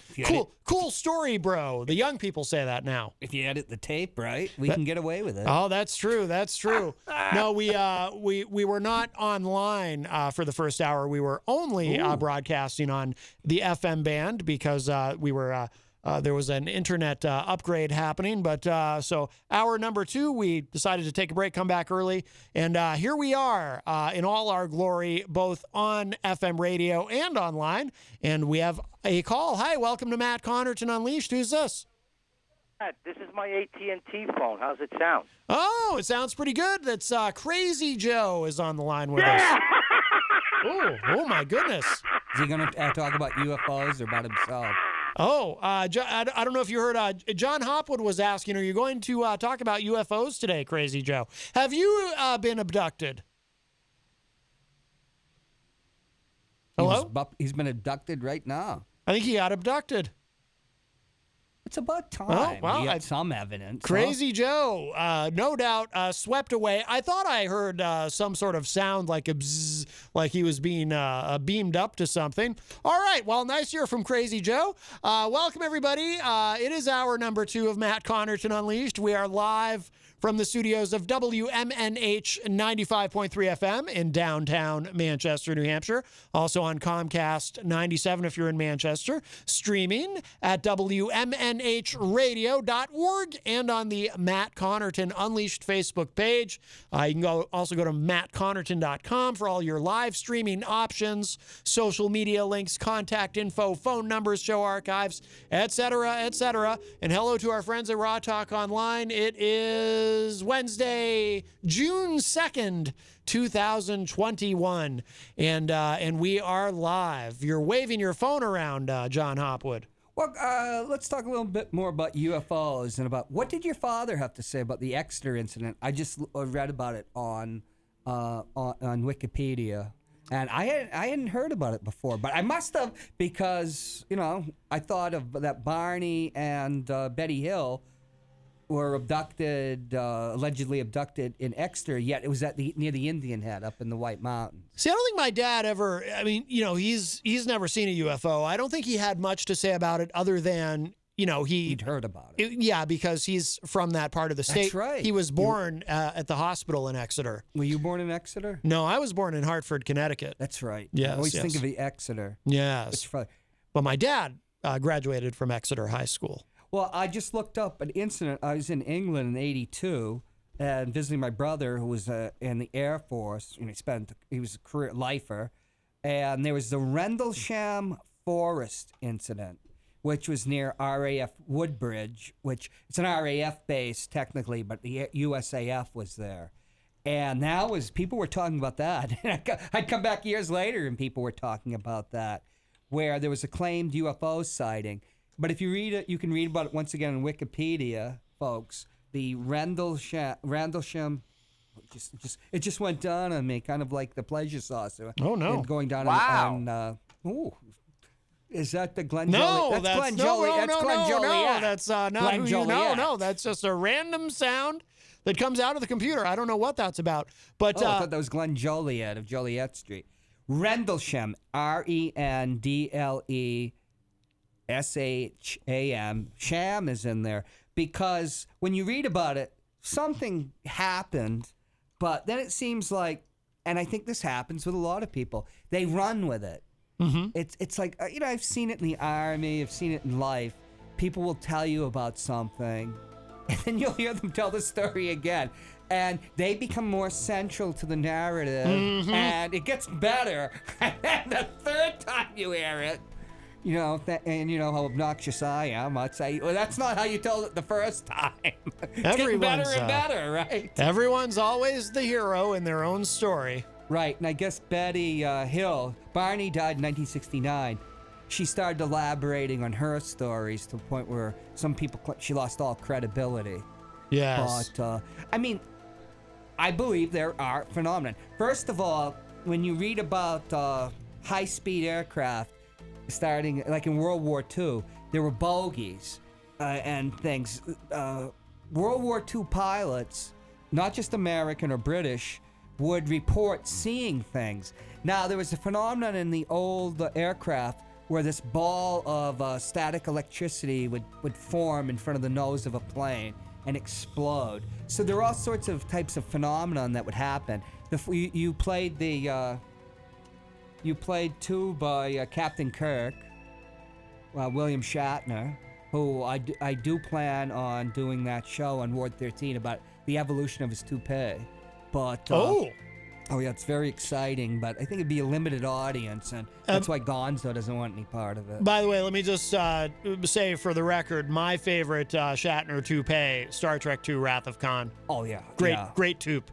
S2: cool story, bro. The young people say that now.
S3: If you edit the tape right, we can get away with it.
S2: Oh, that's true. That's true. No, we were not online for the first hour. We were only broadcasting on the FM band because there was an internet upgrade happening. But so hour number 2, we decided to take a break, come back early, and here we are in all our glory, both on FM radio and online. And we have a call. Hi, welcome to Matt Connarton Unleashed. Who's this?
S4: This is my AT&T phone. How's it sound?
S2: Oh, it sounds pretty good. That's Crazy Joe is on the line with us. Oh my goodness.
S3: Is he going to talk about UFOs or about himself?
S2: Oh, I don't know if you heard. John Hopwood was asking, are you going to talk about UFOs today, Crazy Joe? Have you been abducted? Hello?
S3: He's been abducted right now.
S2: I think he got abducted.
S3: It's about time.
S2: Oh, well,
S3: you got some evidence.
S2: Crazy Joe, no doubt, swept away. I thought I heard some sort of sound like a bzzz, like he was being beamed up to something. All right, well, nice to hear from Crazy Joe. Welcome, everybody. It is hour number 2 of Matt Connarton Unleashed. We are live from the studios of WMNH 95.3 FM in downtown Manchester, New Hampshire. Also on Comcast 97 if you're in Manchester. Streaming at WMNHradio.org and on the Matt Connarton Unleashed Facebook page. You can also go to mattconnerton.com for all your live streaming options, social media links, contact info, phone numbers, show archives, etc., etc. And hello to our friends at Raw Talk Online. It is Wednesday, June 2nd, 2021, and we are live. You're waving your phone around, John Hopwood.
S3: Well, let's talk a little bit more about UFOs and about what did your father have to say about the Exeter incident? I just read about it on Wikipedia. And I hadn't heard about it before, but I must have because, I thought of that Barney and Betty Hill were abducted, allegedly abducted in Exeter, yet it was near the Indian Head up in the White Mountains.
S2: See, I don't think my dad ever, he's never seen a UFO. I don't think he had much to say about it other than,
S3: he'd heard about it.
S2: Yeah, because he's from that part of the state.
S3: That's right.
S2: He was born at the hospital in Exeter.
S3: Were you born in Exeter?
S2: No, I was born in Hartford, Connecticut.
S3: That's right.
S2: Yes,
S3: I always think of the Exeter.
S2: Yes. But my dad graduated from Exeter High School.
S3: Well, I just looked up an incident. I was in England in '82 and visiting my brother who was in the Air Force. He was a career lifer. And there was the Rendlesham Forest incident, which was near RAF Woodbridge, which it's an RAF base technically, but the USAF was there. And people were talking about that. I'd come back years later and people were talking about that, where there was a claimed UFO sighting. But if you read it, you can read about it once again on Wikipedia, folks. The Rendlesham, it just went down on me, kind of like the pleasure saucer.
S2: Oh no!
S3: And going down
S4: Wow.
S3: Is that the Glenn
S2: No,
S3: Joliet?
S2: that's
S3: Glenn
S2: no,
S3: Joliet.
S2: no,
S3: That's Glenn
S2: no,
S3: Joliet.
S2: no, that's not
S3: Glenn
S2: who
S3: Joliet.
S2: No, that's just a random sound that comes out of the computer. I don't know what that's about. But
S3: I thought that was Glenn Joliet of Joliet Street. Rendlesham, RENDLESHAM. Sham is in there because when you read about it, something happened, but then it seems like, and I think this happens with a lot of people, they run with it.
S2: Mm-hmm.
S3: It's like, I've seen it in the Army, I've seen it in life. People will tell you about something, and then you'll hear them tell the story again. And they become more central to the narrative, and it gets better. And then the third time you hear it, and you know how obnoxious I am, I'd say, well, that's not how you told it the first time. It's getting better and better, right?
S2: Everyone's always the hero in their own story.
S3: Right, and I guess Betty Hill, Barney died in 1969. She started elaborating on her stories to the point where some people, she lost all credibility.
S2: Yes.
S3: But, I believe there are phenomena. First of all, when you read about high-speed aircraft starting, like in World War II. There were bogies and things. World War II pilots, not just American or British, would report seeing things. Now, there was a phenomenon in the old aircraft where this ball of static electricity would form in front of the nose of a plane and explode. So there are all sorts of types of phenomenon that would happen. You played two by Captain Kirk, William Shatner, who I do plan on doing that show on Ward 13 about the evolution of his toupee. But oh yeah, it's very exciting, but I think it'd be a limited audience, and that's why Gonzo doesn't want any part of it.
S2: By the way, let me just say for the record, my favorite Shatner toupee, Star Trek II: Wrath of Khan.
S3: Oh yeah,
S2: great toupe.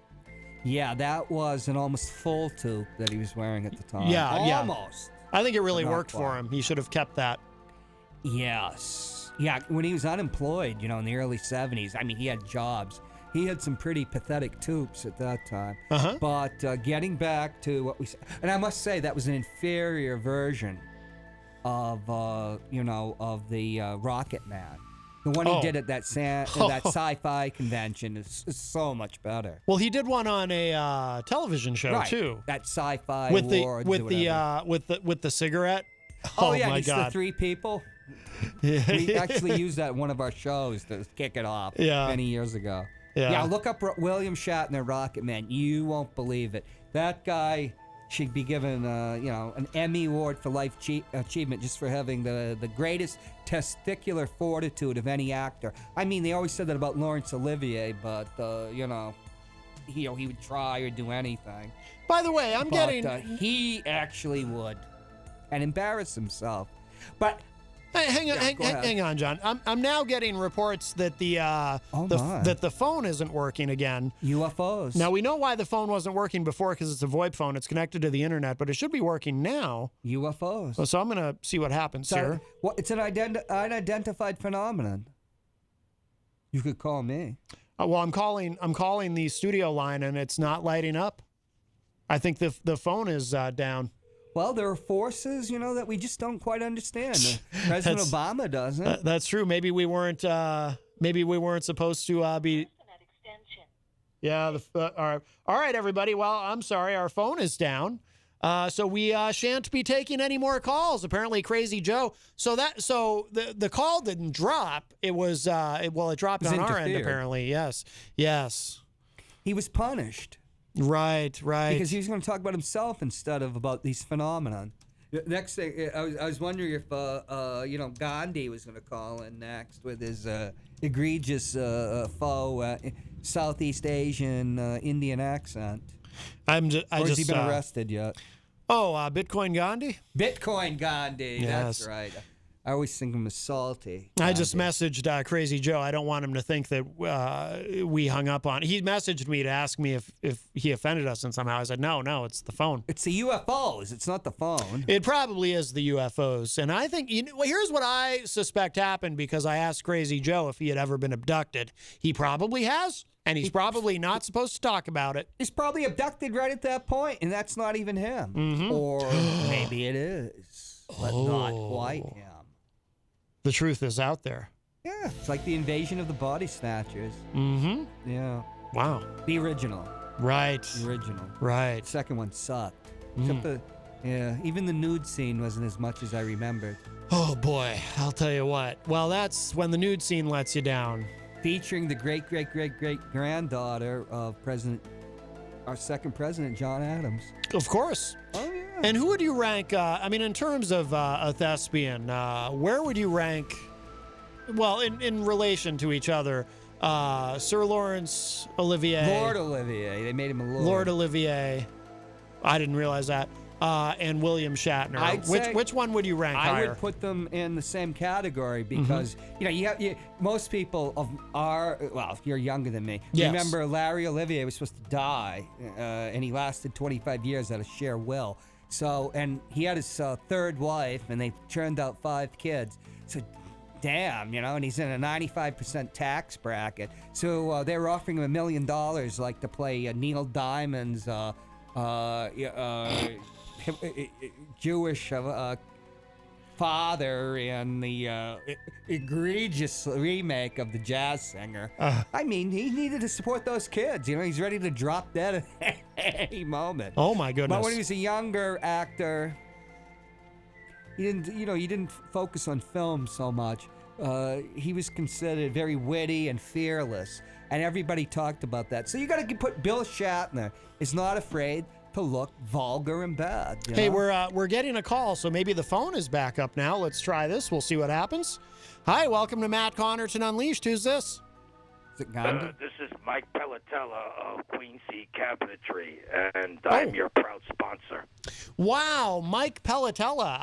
S3: Yeah, that was an almost full toupe that he was wearing at the time.
S2: Yeah,
S3: almost.
S2: I think it really worked
S3: quite.
S2: for him. He should have kept that.
S3: Yes. Yeah, when he was unemployed, in the early 70s, I mean, he had jobs. He had some pretty pathetic toupes at that time.
S2: Uh-huh.
S3: But getting back to what we said, and I must say that was an inferior version of, of the Rocket Man. The one he did at that sci-fi convention is so much better.
S2: Well, he did one on a television show too.
S3: That sci-fi
S2: with
S3: awards
S2: with the cigarette.
S3: Oh yeah,
S2: my
S3: it's
S2: God.
S3: the three people.
S2: Yeah.
S3: We actually used that in one of our shows to kick it off many years ago.
S2: Yeah.
S3: Look up William Shatner, Rocket Man. You won't believe it. That guy should be given, an Emmy Award for life achievement just for having the greatest testicular fortitude of any actor. I mean, they always said that about Laurence Olivier, but he would try or do anything.
S2: By the way,
S3: he actually would, and embarrass himself. But
S2: hang on, John. I'm now getting reports that that the phone isn't working again.
S3: UFOs.
S2: Now we know why the phone wasn't working before, because it's a VoIP phone. It's connected to the internet, but it should be working now.
S3: UFOs.
S2: So I'm gonna see what happens here.
S3: Well, it's an unidentified phenomenon. You could call me.
S2: Well, I'm calling the studio line, and it's not lighting up. I think the phone is down.
S3: Well, there are forces, that we just don't quite understand. President Obama doesn't.
S2: That's true. Maybe we weren't supposed to be. Yeah. All right, everybody. Well, I'm sorry. Our phone is down, so we shan't be taking any more calls. Apparently, Crazy Joe. So the call didn't drop. It was it dropped on our end. Apparently, yes.
S3: He was punished.
S2: Right.
S3: Because he was going to talk about himself instead of about these phenomenon. Next thing, I was wondering if Gandhi was going to call in next with his egregious faux Southeast Asian Indian accent. Has he been arrested yet?
S2: Bitcoin Gandhi?
S3: Bitcoin Gandhi.
S2: Yes.
S3: That's right. I always think of him as salty.
S2: I just messaged Crazy Joe. I don't want him to think that we hung up on. He messaged me to ask me if he offended us in somehow. I said, no, it's the phone.
S3: It's the UFOs. It's not the phone.
S2: It probably is the UFOs. And I think, here's what I suspect happened, because I asked Crazy Joe if he had ever been abducted. He probably has, and he's probably not supposed to talk about it.
S3: He's probably abducted right at that point, and that's not even him.
S2: Mm-hmm.
S3: Or maybe it is, but not quite him.
S2: The truth is out there.
S3: Yeah, it's like the invasion of the body snatchers.
S2: Mm-hmm.
S3: Yeah.
S2: Wow.
S3: The original.
S2: Right.
S3: The original.
S2: Right.
S3: The second one sucked. Except even the nude scene wasn't as much as I remembered.
S2: Oh boy, I'll tell you what. Well, that's when the nude scene lets you down.
S3: Featuring the great granddaughter of our second president, John Adams.
S2: Of course.
S3: Oh yeah.
S2: And who would you rank? In terms of a thespian, where would you rank? Well, in relation to each other, Sir Laurence Olivier.
S3: Lord Olivier. They made him a lord.
S2: Lord Olivier. I didn't realize that. And William Shatner. Which one would you rank higher?
S3: I would put them in the same category because most people if you're younger than me,
S2: yes.
S3: Remember Larry Olivier was supposed to die, and he lasted 25 years out of sheer will. So, and he had his third wife, and they churned out 5 kids. So, damn, and he's in a 95% tax bracket. So they were offering him $1 million, like to play Neil Diamond's Jewish father in the egregious remake of The Jazz Singer. I mean, he needed to support those kids. You know, he's ready to drop dead at any moment.
S2: Oh my goodness.
S3: But when he was a younger actor, he didn't focus on film so much. He was considered very witty and fearless, and everybody talked about that. So you got to put Bill Shatner is not afraid to look vulgar and bad. You
S2: Hey,
S3: know?
S2: we're getting a call, so maybe the phone is back up now. Let's try this. We'll see what happens. Hi, welcome to Matt Connarton Unleashed. Who's this?
S3: Is it Gandhi?
S4: This is Mike Pellatella of Quincy Cabinetry, and I'm your proud sponsor.
S2: Wow, Mike Pellatella.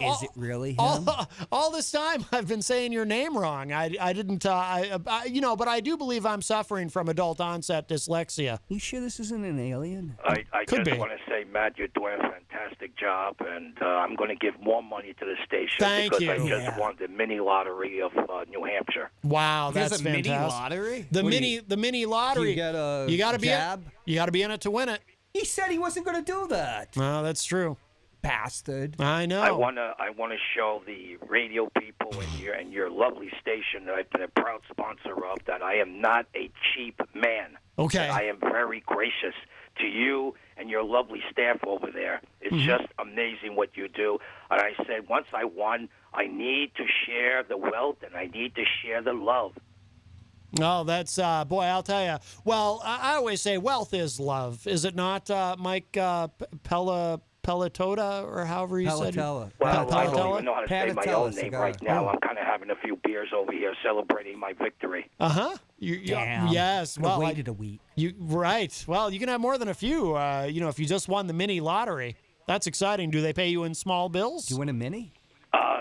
S3: Is it really him?
S2: All this time I've been saying your name wrong. I didn't, but I do believe I'm suffering from adult onset dyslexia.
S3: You sure this isn't an alien?
S4: I
S2: Could
S4: just
S2: be.
S4: want to say, Matt, you're doing a fantastic job, and I'm going to give more money to the station
S2: Thank
S4: because
S2: you.
S4: I just
S3: Yeah.
S4: won the mini lottery of New Hampshire.
S2: Wow,
S3: There's
S2: that's
S3: a mini
S2: fantastic.
S3: lottery?
S2: The
S3: What do
S2: mini
S3: you-
S2: the mini lottery.
S3: you get a
S2: you gotta be
S3: jab?
S2: you got to be in it to win it.
S3: He said he wasn't going to do that.
S2: Well, that's true.
S3: Bastard.
S2: I know.
S4: I wanna show the radio people and your lovely station that I've been a proud sponsor of that I am not a cheap man.
S2: Okay.
S4: That I am very gracious to you and your lovely staff over there. It's just amazing what you do. And I said once I won, I need to share the wealth and I need to share the love.
S2: Oh, that's boy, I'll tell you. Well, I always say wealth is love, is it not, Mike Pellatota, or however you said it?
S3: Palatella.
S4: Well, I don't
S2: Palatella?
S4: even know how to say my own
S3: Panatella
S4: name
S3: cigar.
S4: right now.
S2: Oh.
S4: I'm kind of having a few beers over here celebrating my victory.
S2: Uh-huh.
S3: Damn.
S2: Yes.
S3: Could've
S2: Well,
S3: waited a week.
S2: right. Well, you can have more than a few. If you just won the mini lottery, that's exciting. Do they pay you in small bills?
S3: Do you win a mini?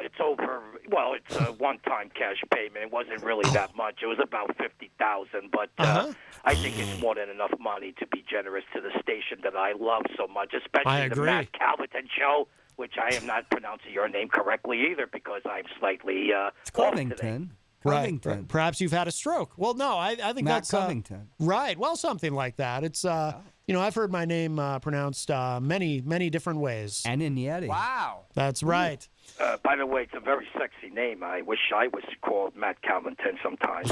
S4: It's over. Well, it's a one-time cash payment. It wasn't really that much. It was about $50,000, but I think it's more than enough money to be generous to the station that I love so much, especially
S2: I
S4: the
S2: agree.
S4: Matt Calverton show, which I am not pronouncing your name correctly either because I'm slightly
S3: It's
S4: off today.
S3: Covington.
S2: Right.
S3: Covington.
S2: Perhaps you've had a stroke. Well, no, I think
S3: Matt
S2: that's
S3: Covington.
S2: right. Well, something like that. It's I've heard my name pronounced many different ways.
S3: And in Yeti.
S4: Wow.
S2: That's right.
S4: By the way, it's a very sexy name. I wish I was called Matt Calverton sometimes.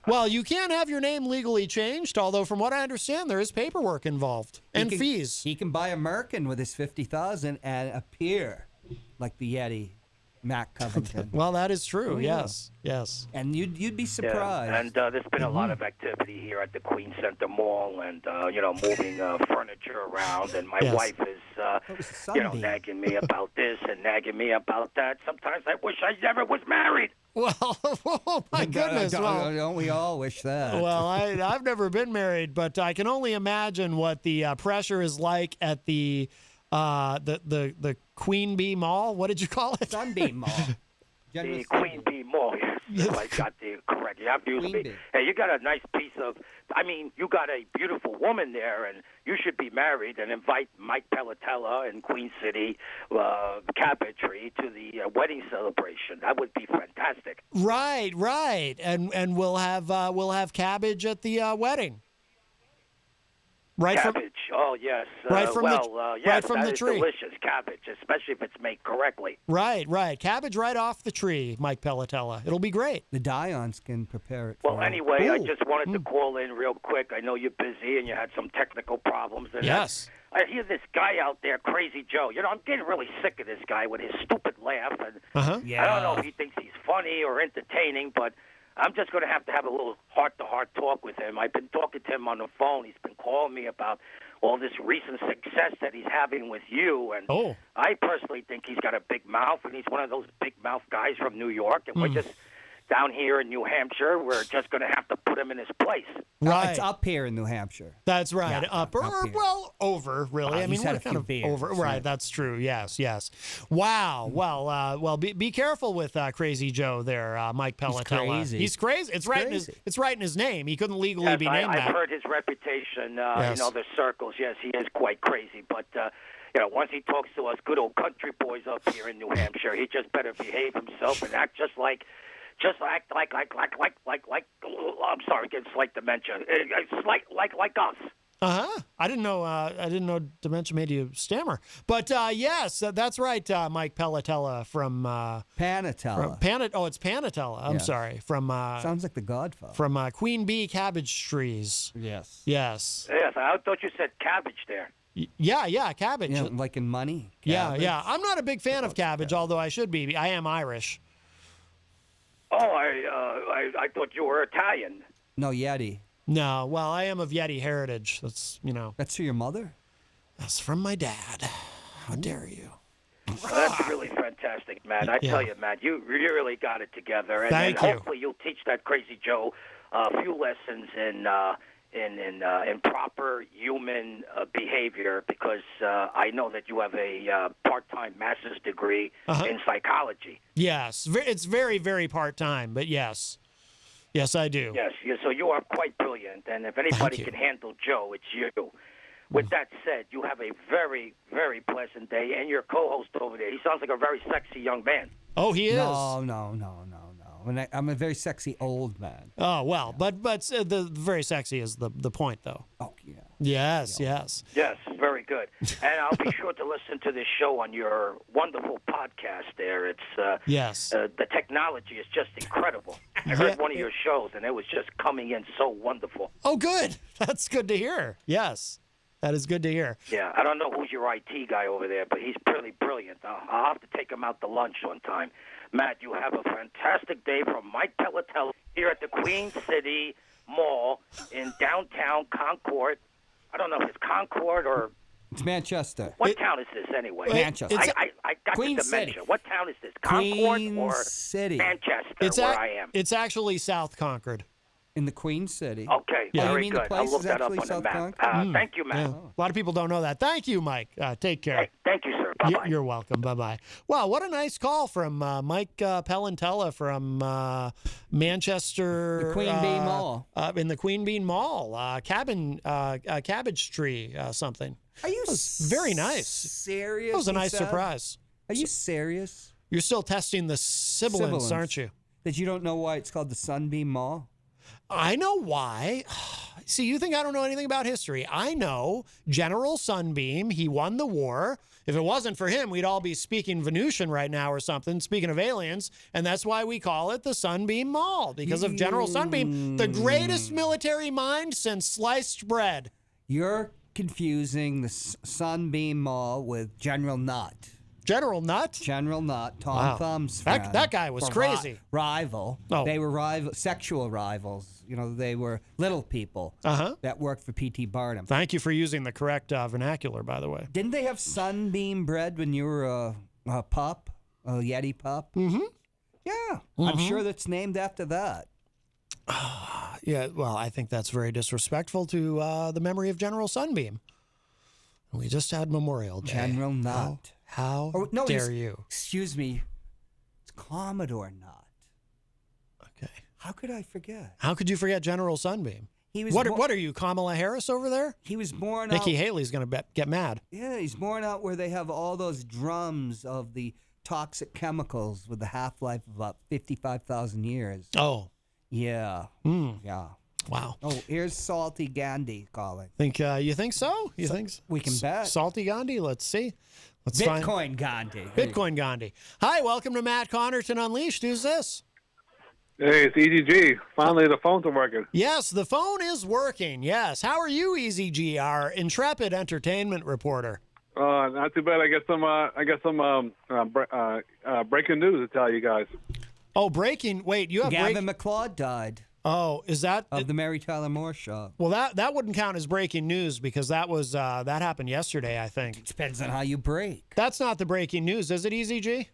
S2: Well, you can have your name legally changed, although from what I understand, there is paperwork involved and fees.
S3: He can buy a Merkin with his $50,000 and appear like the Yeti, Matt Covington.
S2: Well, that is true.
S3: Oh, yeah.
S2: Yes.
S3: And you'd be surprised.
S4: Yeah, and there's been a lot of activity here at the Queen Center Mall, and moving furniture around. And my
S2: Yes.
S4: wife is,
S3: was a Sunday.
S4: nagging me about this and nagging me about that. Sometimes I wish I never was married.
S2: Well, oh my goodness.
S3: Don't we all wish that?
S2: Well, I've never been married, but I can only imagine what the pressure is like at the Queen Bee Mall. What did you call it?
S3: Sunbeam Mall.
S4: The
S3: General
S4: Queen
S3: Sunbeam.
S4: Bee Mall, yes. I got the correct. You have to use
S3: Queen
S4: me.
S3: Bee.
S4: Hey, you got a nice piece of. You got a beautiful woman there, and you should be married and invite Mike Pellatella and Queen City Cabinetry to the wedding celebration. That would be fantastic.
S2: Right. And we'll have cabbage at the wedding. Right
S4: Cabbage. Oh yes.
S2: Right from the-
S4: yes,
S2: right from
S4: that
S2: the
S4: is
S2: tree.
S4: delicious cabbage, especially if it's made correctly.
S2: Right. Cabbage right off the tree, Mike Pellatella. It'll be great.
S3: The Dions can prepare it.
S4: Well,
S3: for you.
S4: anyway, I
S2: Ooh.
S4: just wanted to call in real quick. I know you're busy and you had some technical problems. And
S2: Yes.
S4: I hear this guy out there, Crazy Joe. I'm getting really sick of this guy with his stupid laugh. And
S2: Uh-huh.
S3: Yeah.
S4: I don't know if he thinks he's funny or entertaining, but I'm just going to have a little heart-to-heart talk with him. I've been talking to him on the phone. He's been calling me about all this recent success that he's having with you. And
S2: Oh.
S4: I personally think he's got a big mouth, and he's one of those big mouth guys from New York. And we're just down here in New Hampshire. We're just going to have to put him in his place.
S2: Right.
S3: It's up here in New Hampshire.
S2: That's right.
S3: Yeah,
S2: Upper,
S3: up here.
S2: well, over, really.
S3: He's had
S2: we're
S3: a few
S2: kind of
S3: beers,
S2: over. Right,
S3: right.
S2: that's true. Yes. Wow. Well, be careful with Crazy Joe there, Mike Pellatella.
S3: crazy.
S2: He's crazy. It's right
S3: crazy.
S2: It's right in his name. He couldn't legally
S4: Yes,
S2: be named
S4: I've
S2: that.
S4: heard his reputation,
S2: Yes.
S4: the circles. Yes, he is quite crazy. But, once he talks to us good old country boys up here in New Hampshire, he just better behave himself and act act like I'm sorry, getting slight dementia. Like us.
S2: I didn't know dementia made you stammer. But yes, that's right. Mike Pellatella from
S3: Panatella.
S2: it's Panatella. I'm
S3: Yes.
S2: sorry. From
S3: Sounds like the Godfather.
S2: from Queen Bee Cabbage Trees.
S3: Yes.
S2: Yes.
S4: Yes, I thought you said cabbage there.
S2: Yeah, cabbage.
S3: Yeah, like in money.
S2: Yeah,
S3: Cabbage.
S2: yeah. I'm not a big fan of cabbage, although I should be. I am Irish.
S4: Oh, I thought you were Italian.
S3: No, Yeti.
S2: No, well, I am of Yeti heritage. That's
S3: That's for your mother?
S2: that's from my dad. How dare you?
S4: Well, that's really fantastic, Matt. I
S2: Yeah.
S4: tell you, Matt, you really got it together. And,
S2: Thank
S4: and
S2: you.
S4: hopefully you'll teach that crazy Joe a few lessons in proper human behavior, because I know that you have a part-time master's degree in psychology.
S2: Yes, it's very, very part-time, but yes. Yes, I do.
S4: Yes, so you are quite brilliant, and if anybody
S2: you.
S4: can handle Joe, it's you. With that said, you have a very, very pleasant day, and your co-host over there, he sounds like a very sexy young man.
S2: Oh, he is.
S3: No. And I'm a very sexy old man.
S2: Oh, well, but the very sexy is the point, though.
S3: Oh, yeah.
S2: Yes.
S4: Yes, very good. And I'll be sure to listen to this show on your wonderful podcast there. It's
S2: Yes.
S4: the technology is just incredible. I heard one of your shows, and it was just coming in so wonderful.
S2: Oh, good. That's good to hear. Yes, that is good to hear.
S4: Yeah, I don't know who's your IT guy over there, but he's pretty brilliant. I'll have to take him out to lunch one time. Matt, you have a fantastic day from Mike Pellatella here at the Queen City Mall in downtown Concord. I don't know if it's Concord or...
S3: It's Manchester.
S4: What town is this anyway?
S3: Manchester.
S4: I got
S3: Queen
S4: the dementia.
S3: City.
S4: What town is this? Concord
S3: Queen
S4: or
S3: City.
S4: Manchester, where I am?
S2: It's actually South Concord.
S3: In the Queen City.
S4: Okay,
S2: Yeah.
S3: Oh, you
S4: very
S3: mean the
S4: good. I'll
S3: place
S4: look
S3: is
S4: that up
S3: actually
S4: on the
S3: South
S4: map.
S3: Concord?
S4: Thank you, Matt.
S2: Yeah. A lot of people don't know that. Thank you, Mike. Take care.
S4: Hey, thank you, sir. Bye-bye.
S2: You're welcome. Bye-bye. Wow, what a nice call from Mike Pellatella from Manchester.
S3: The Queen Bee Mall.
S2: In the Queen Bee Mall. Cabbage tree something.
S3: Are you
S2: very nice.
S3: serious?
S2: That was a nice
S3: Seth?
S2: surprise.
S3: Are you serious?
S2: You're still testing the sibilance, aren't you?
S3: That you don't know why it's called the Sunbeam Mall?
S2: I know why. See, you think I don't know anything about history. I know General Sunbeam, he won the war. If it wasn't for him, we'd all be speaking Venusian right now or something, speaking of aliens. And that's why we call it the Sunbeam Mall, because of General Sunbeam, the greatest military mind since sliced bread.
S3: You're confusing the Sunbeam Mall with General Nutt.
S2: General Nutt?
S3: General Nutt, Tom
S2: Wow.
S3: Thumb's
S2: That-
S3: friend.
S2: that guy was
S3: Or
S2: crazy.
S3: Rival.
S2: Oh.
S3: They were sexual rivals. You know, they were little people that worked for P.T. Barnum.
S2: Thank you for using the correct vernacular, by the way.
S3: Didn't they have Sunbeam bread when you were a pup, a Yeti pup? Mm-hmm. Yeah, I'm sure that's named after that.
S2: Yeah, well, I think that's very disrespectful to the memory of General Sunbeam. We just had Memorial Day.
S3: General Nutt.
S2: How
S3: Oh, no,
S2: dare you?
S3: Excuse me. It's Commodore Nutt.
S2: Okay.
S3: How could I forget?
S2: How could you forget General Sunbeam?
S3: He was
S2: What are you, Kamala Harris over there?
S3: He was born
S2: Nikki
S3: out.
S2: Haley's going to get mad.
S3: Yeah, he's born out where they have all those drums of the toxic chemicals with a half-life of about 55,000 years.
S2: Oh,
S3: Yeah.
S2: Mm.
S3: Yeah.
S2: wow.
S3: Oh, here's Salty Gandhi calling.
S2: You think so? You think so?
S3: we can bet.
S2: Salty Gandhi? Let's see. Let's find
S3: Bitcoin Gandhi.
S2: Bitcoin Gandhi. Hi, welcome to Matt Connarton Unleashed. Who's this?
S5: Hey, it's EDG. Finally, the phones are working.
S2: Yes, the phone is working. Yes. How are you, EZG, our intrepid entertainment reporter?
S5: Not too bad. I got some breaking news to tell you guys.
S2: Oh, breaking. Wait, you have
S3: Gavin McLeod died
S2: Oh, is that
S3: of the Mary Tyler Moore Show.
S2: Well, that wouldn't count as breaking news because that was that happened yesterday, I think.
S3: Depends on how you break.
S2: That's not the breaking news, is it, EZG?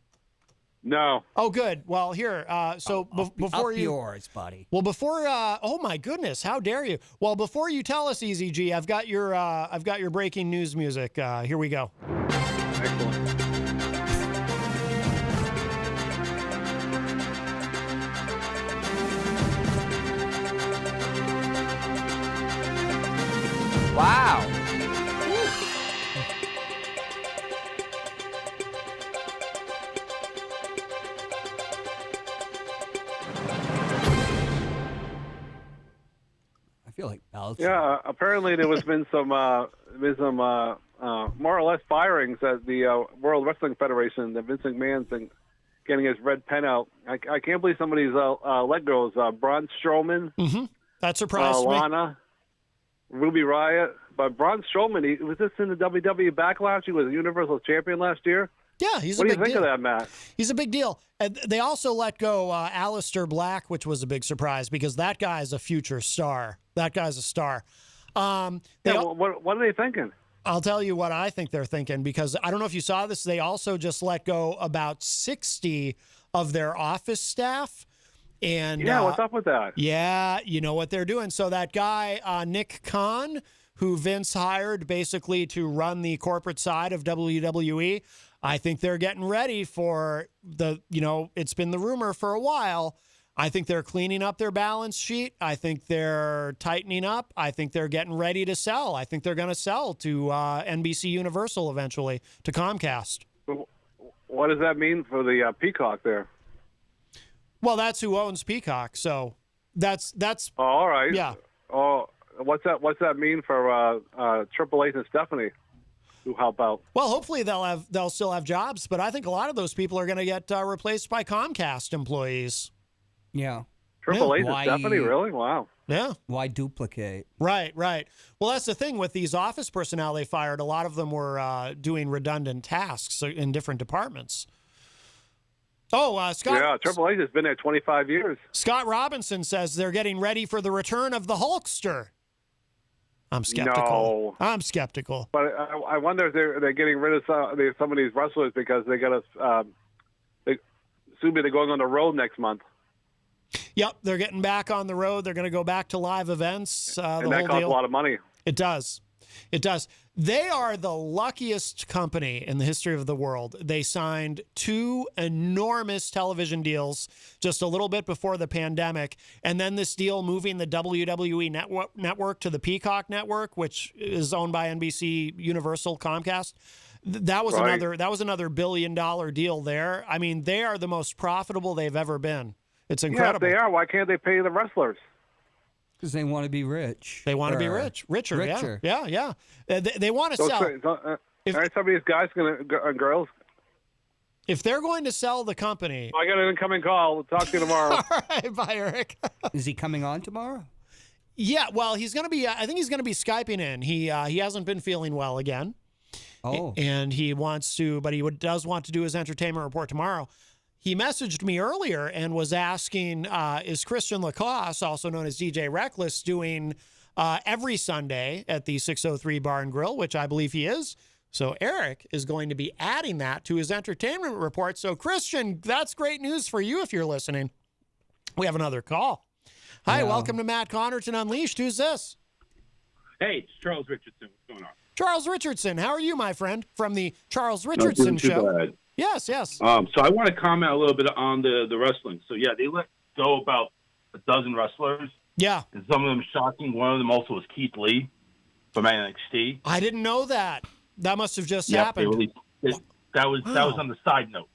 S5: No.
S2: Oh, good. Well, here. Before
S3: Up
S2: you,
S3: yours, buddy.
S2: well, before. Oh my goodness, how dare you? Well, before you tell us, EZG, I've got your breaking news music. Here we go.
S5: Excellent.
S3: Wow. I feel feel like Belichick.
S5: Yeah, apparently there was been some more or less firings at the World Wrestling Federation. That Vince McMahon's been getting his red pen out. I can't believe some of these let goes. Braun Strowman,
S2: That surprised me.
S5: Lana, Ruby Riott. But Braun Strowman, was this in the WWE Backlash? He was a Universal Champion last year.
S2: Yeah, he's
S5: What
S2: a
S5: do you
S2: big
S5: think
S2: deal.
S5: of that, Matt?
S2: He's a big deal. And they also let go Aleister Black, which was a big surprise because that guy's a future star. That guy's a star. What
S5: are they thinking?
S2: I'll tell you what I think they're thinking, because I don't know if you saw this. They also just let go about 60 of their office staff. And
S5: yeah, what's up with that?
S2: Yeah, you know what they're doing. So that guy, Nick Khan, who Vince hired basically to run the corporate side of WWE, I think they're getting ready for it's been the rumor for a while. I think they're cleaning up their balance sheet. I think they're tightening up. I think they're getting ready to sell. I think they're going to sell to NBC Universal eventually, to Comcast.
S5: What does that mean for the Peacock there?
S2: Well, that's who owns Peacock. So that's.
S5: Oh, all right.
S2: Yeah.
S5: Oh, what's that mean for Triple H and Stephanie, who help out?
S2: Well, hopefully they'll still have jobs, but I think a lot of those people are going to get replaced by Comcast employees.
S3: Yeah.
S5: Triple H and Stephanie, really? Wow.
S2: Yeah.
S3: Why duplicate?
S2: Right. Well, that's the thing with these office personnel they fired. A lot of them were doing redundant tasks in different departments. Oh, Scott.
S5: Yeah, Triple H has been there 25 years.
S2: Scott Robinson says they're getting ready for the return of the Hulkster. I'm skeptical.
S5: No.
S2: I'm skeptical.
S5: But I wonder if they're getting rid of some of these wrestlers because they got to. Assuming they're going on the road next month.
S2: Yep, they're getting back on the road. They're going to go back to live events.
S5: And that costs a lot of money.
S2: It does. It does. They are the luckiest company in the history of the world. They signed 2 enormous television deals just a little bit before the pandemic. And then this deal moving the WWE network to the Peacock network, which is owned by NBC Universal Comcast. That was
S5: right.
S2: another $1 billion deal there. I mean, they are the most profitable they've ever been. It's incredible.
S5: Yeah, if they are, why can't they pay the wrestlers?
S3: Because they want to be rich.
S2: They want to be richer. Yeah. They want to sell.
S5: Aren't some of these guys and girls?
S2: If they're going to sell the company,
S5: I got an incoming call. We'll talk to you tomorrow.
S2: All right, bye, Eric.
S3: Is he coming on tomorrow?
S2: Yeah, well, he's going to be. I think he's going to be Skyping in. He hasn't been feeling well again.
S3: Oh,
S2: and he wants to, but he does want to do his entertainment report tomorrow. He messaged me earlier and was asking, is Christian Lacoste, also known as DJ Reckless, doing every Sunday at the 603 Bar and Grill, which I believe he is. So Eric is going to be adding that to his entertainment report. So Christian, that's great news for you if you're listening. We have another call. Hi, welcome to Matt Connarton Unleashed. Who's this?
S6: Hey, it's Charles Richardson. What's going on?
S2: Charles Richardson. How are you, my friend? From the Charles Richardson Show.
S6: Bad.
S2: Yes.
S6: So I want to comment a little bit on the wrestling. So, yeah, they let go about a dozen wrestlers.
S2: Yeah.
S6: And some of them shocking. One of them also was Keith Lee from NXT.
S2: I didn't know that. That must have just happened.
S6: That was on the side note.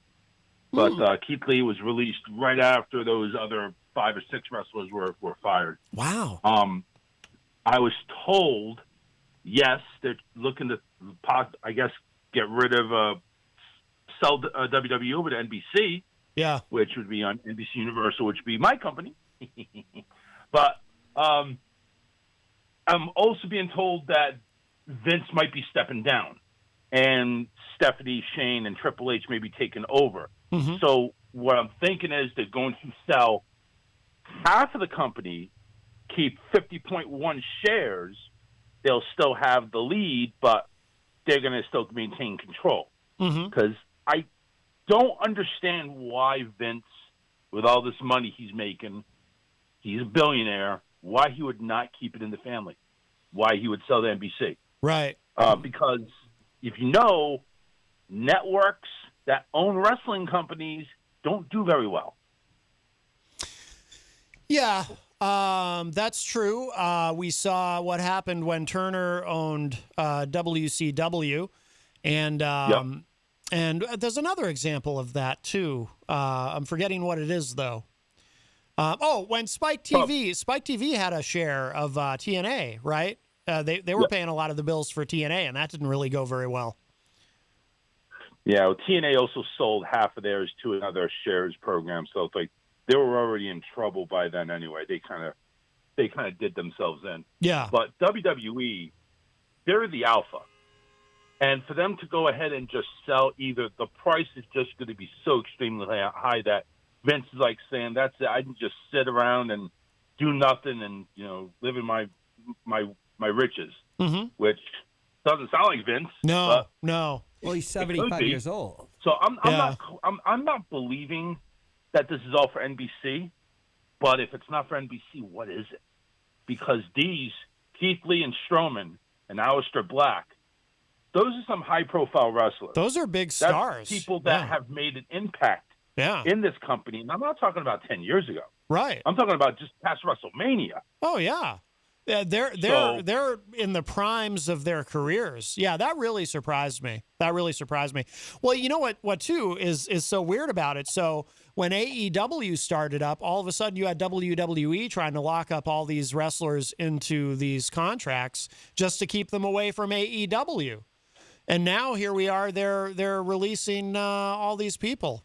S6: But Keith Lee was released right after those other 5 or 6 wrestlers were fired.
S2: Wow.
S6: I was told, yes, they're looking to, I guess, get rid of sell WWE over to NBC.
S2: Yeah.
S6: Which would be on NBC Universal, which would be my company. But I'm also being told that Vince might be stepping down, and Stephanie, Shane, and Triple H may be taking over.
S2: Mm-hmm.
S6: So what I'm thinking is they're going to sell half of the company, keep 50.1 shares. They'll still have the lead, but they're going to still maintain control. Because I don't understand why Vince, with all this money he's making, he's a billionaire, why he would not keep it in the family, why he would sell to NBC.
S2: Right.
S6: Because if you know, networks that own wrestling companies don't do very well.
S2: Yeah, that's true. We saw what happened when Turner owned WCW, and and there's another example of that too. I'm forgetting what it is though. When Spike TV had a share of TNA, right? They were paying a lot of the bills for TNA, and that didn't really go very well.
S6: Yeah, well, TNA also sold half of theirs to another shares program, so it's like they were already in trouble by then anyway. They kind of did themselves in.
S2: Yeah.
S6: But WWE, they're the alpha. And for them to go ahead and just sell, either the price is just going to be so extremely high that Vince is like saying, that's it, I can just sit around and do nothing and, live in my riches, which doesn't sound like Vince.
S2: No.
S3: Well, he's 75 years old.
S6: So I'm not believing that this is all for NBC, but if it's not for NBC, what is it? Because these, Keith Lee and Strowman and Aleister Black, those are some high-profile wrestlers.
S2: Those are big stars.
S6: That's people that have made an impact in this company. And I'm not talking about 10 years ago.
S2: Right.
S6: I'm talking about just past WrestleMania.
S2: Oh, yeah. They're in the primes of their careers. Yeah, that really surprised me. Well, you know what too is so weird about it. So when AEW started up, all of a sudden you had WWE trying to lock up all these wrestlers into these contracts just to keep them away from AEW. And now here we are, they're releasing all these people.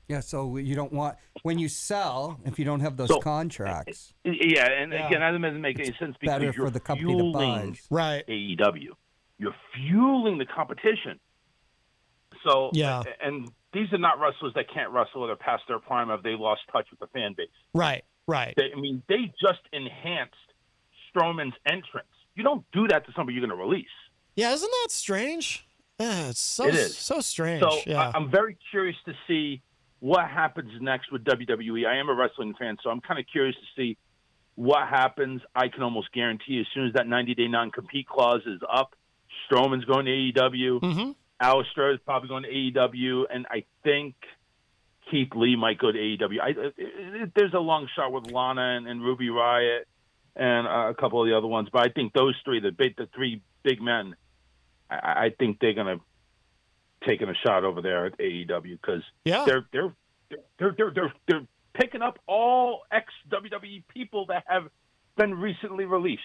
S3: Yeah, so you don't want, when you sell, if you don't have those contracts.
S6: Yeah, and again, that doesn't make any sense because
S3: better
S6: you're
S3: for the company to buy.
S2: Right.
S6: AEW. You're fueling the competition. So, and these are not wrestlers that can't wrestle or they're past their prime if they lost touch with the fan base.
S2: Right.
S6: They just enhanced Strowman's entrance. You don't do that to somebody you're going to release.
S2: Yeah, isn't that strange? Yeah, it is so strange.
S6: So
S2: yeah.
S6: I'm very curious to see what happens next with WWE. I am a wrestling fan, so I'm kind of curious to see what happens. I can almost guarantee as soon as that 90-day non-compete clause is up, Strowman's going to AEW. Aleister is probably going to AEW, and I think Keith Lee might go to AEW. There's a long shot with Lana and Ruby Riott and a couple of the other ones, but I think those three, the three big men, I think they're going to taking a shot over there at AEW because they're picking up all ex-WWE people that have been recently released.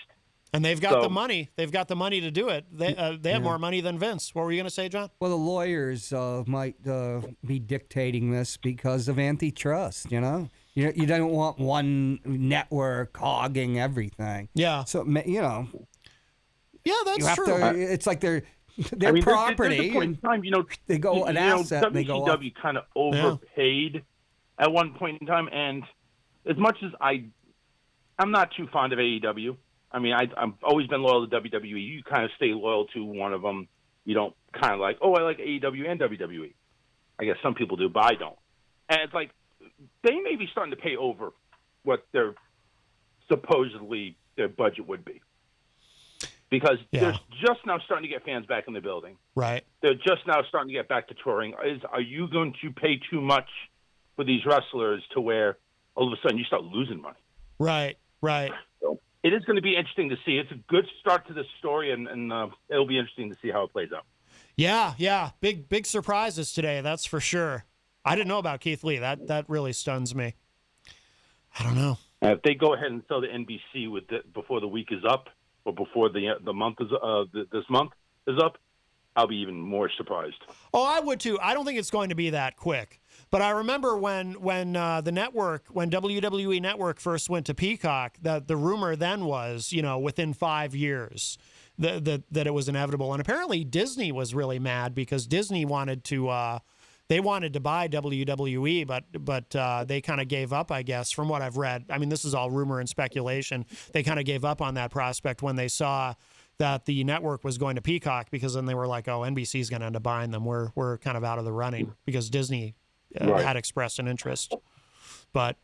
S2: And they've got the money. They've got the money to do it. They have more money than Vince. What were you going to say, John?
S3: Well, the lawyers might be dictating this because of antitrust, you You don't want one network hogging everything.
S2: Yeah.
S3: So,
S2: Yeah, that's true.
S3: It's like their property.
S6: There's a point in time,
S3: they go an asset.
S6: WCW
S3: they go up.
S6: kind of overpaid at one point in time, and as much as I'm not too fond of AEW. I mean, I've always been loyal to WWE. You kind of stay loyal to one of them. You don't kind of like, I like AEW and WWE. I guess some people do, but I don't. And it's like they may be starting to pay over what their supposedly their budget would be. Because they're just now starting to get fans back in the building.
S2: Right.
S6: They're just now starting to get back to touring. Are you going to pay too much for these wrestlers to where all of a sudden you start losing money?
S2: Right.
S6: So it is going to be interesting to see. It's a good start to this story, and it'll be interesting to see how it plays out.
S2: Yeah. Big surprises today, that's for sure. I didn't know about Keith Lee. That really stuns me. I don't know.
S6: If they go ahead and sell to NBC before the week is up, or before the month is this month is up, I'll be even more surprised.
S2: Oh, I would too. I don't think it's going to be that quick. But I remember when the network, when WWE Network first went to Peacock, that the rumor then was, within 5 years that it was inevitable. And apparently Disney was really mad because Disney wanted to they wanted to buy WWE, but they kind of gave up, I guess, from what I've read. I mean, this is all rumor and speculation. They kind of gave up on that prospect when they saw that the network was going to Peacock, because then they were like, oh, NBC's going to end up buying them. We're kind of out of the running because Disney had expressed an interest. But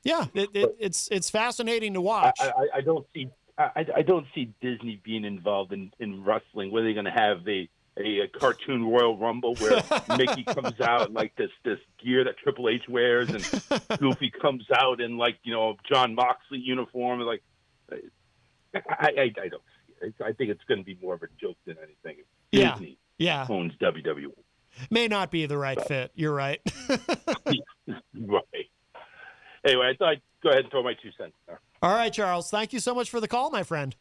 S2: yeah, it's fascinating to watch.
S6: I don't see Disney being involved in wrestling. Where they're going to have a cartoon Royal Rumble where Mickey comes out in like this gear that Triple H wears, and Goofy comes out in John Moxley uniform. Like, I don't see it. I think it's going to be more of a joke than anything. Disney owns WWE.
S2: May not be the right fit. You're right.
S6: Right. Anyway, I thought I'd go ahead and throw my 2 cents there.
S2: All right, Charles. Thank you so much for the call, my friend.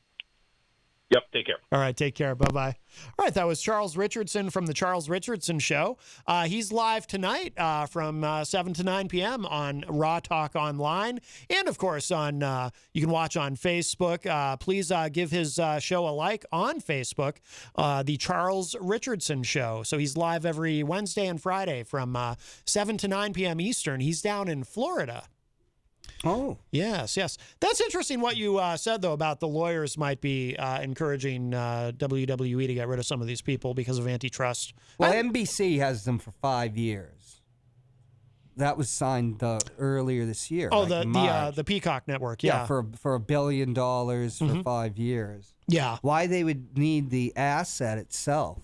S6: Yep, take care.
S2: All right, take care. Bye-bye. All right, that was Charles Richardson from The Charles Richardson Show. He's live tonight from 7 to 9 p.m. on Raw Talk Online. And, of course, on you can watch on Facebook. Please give his show a like on Facebook, The Charles Richardson Show. So he's live every Wednesday and Friday from 7 to 9 p.m. Eastern. He's down in Florida.
S3: Oh.
S2: Yes. That's interesting what you said, though, about the lawyers might be encouraging WWE to get rid of some of these people because of antitrust.
S3: Well, NBC has them for 5 years. That was signed earlier this year.
S2: Oh,
S3: like
S2: the Peacock Network, yeah.
S3: for $1 billion for 5 years.
S2: Yeah.
S3: Why they would need the asset itself,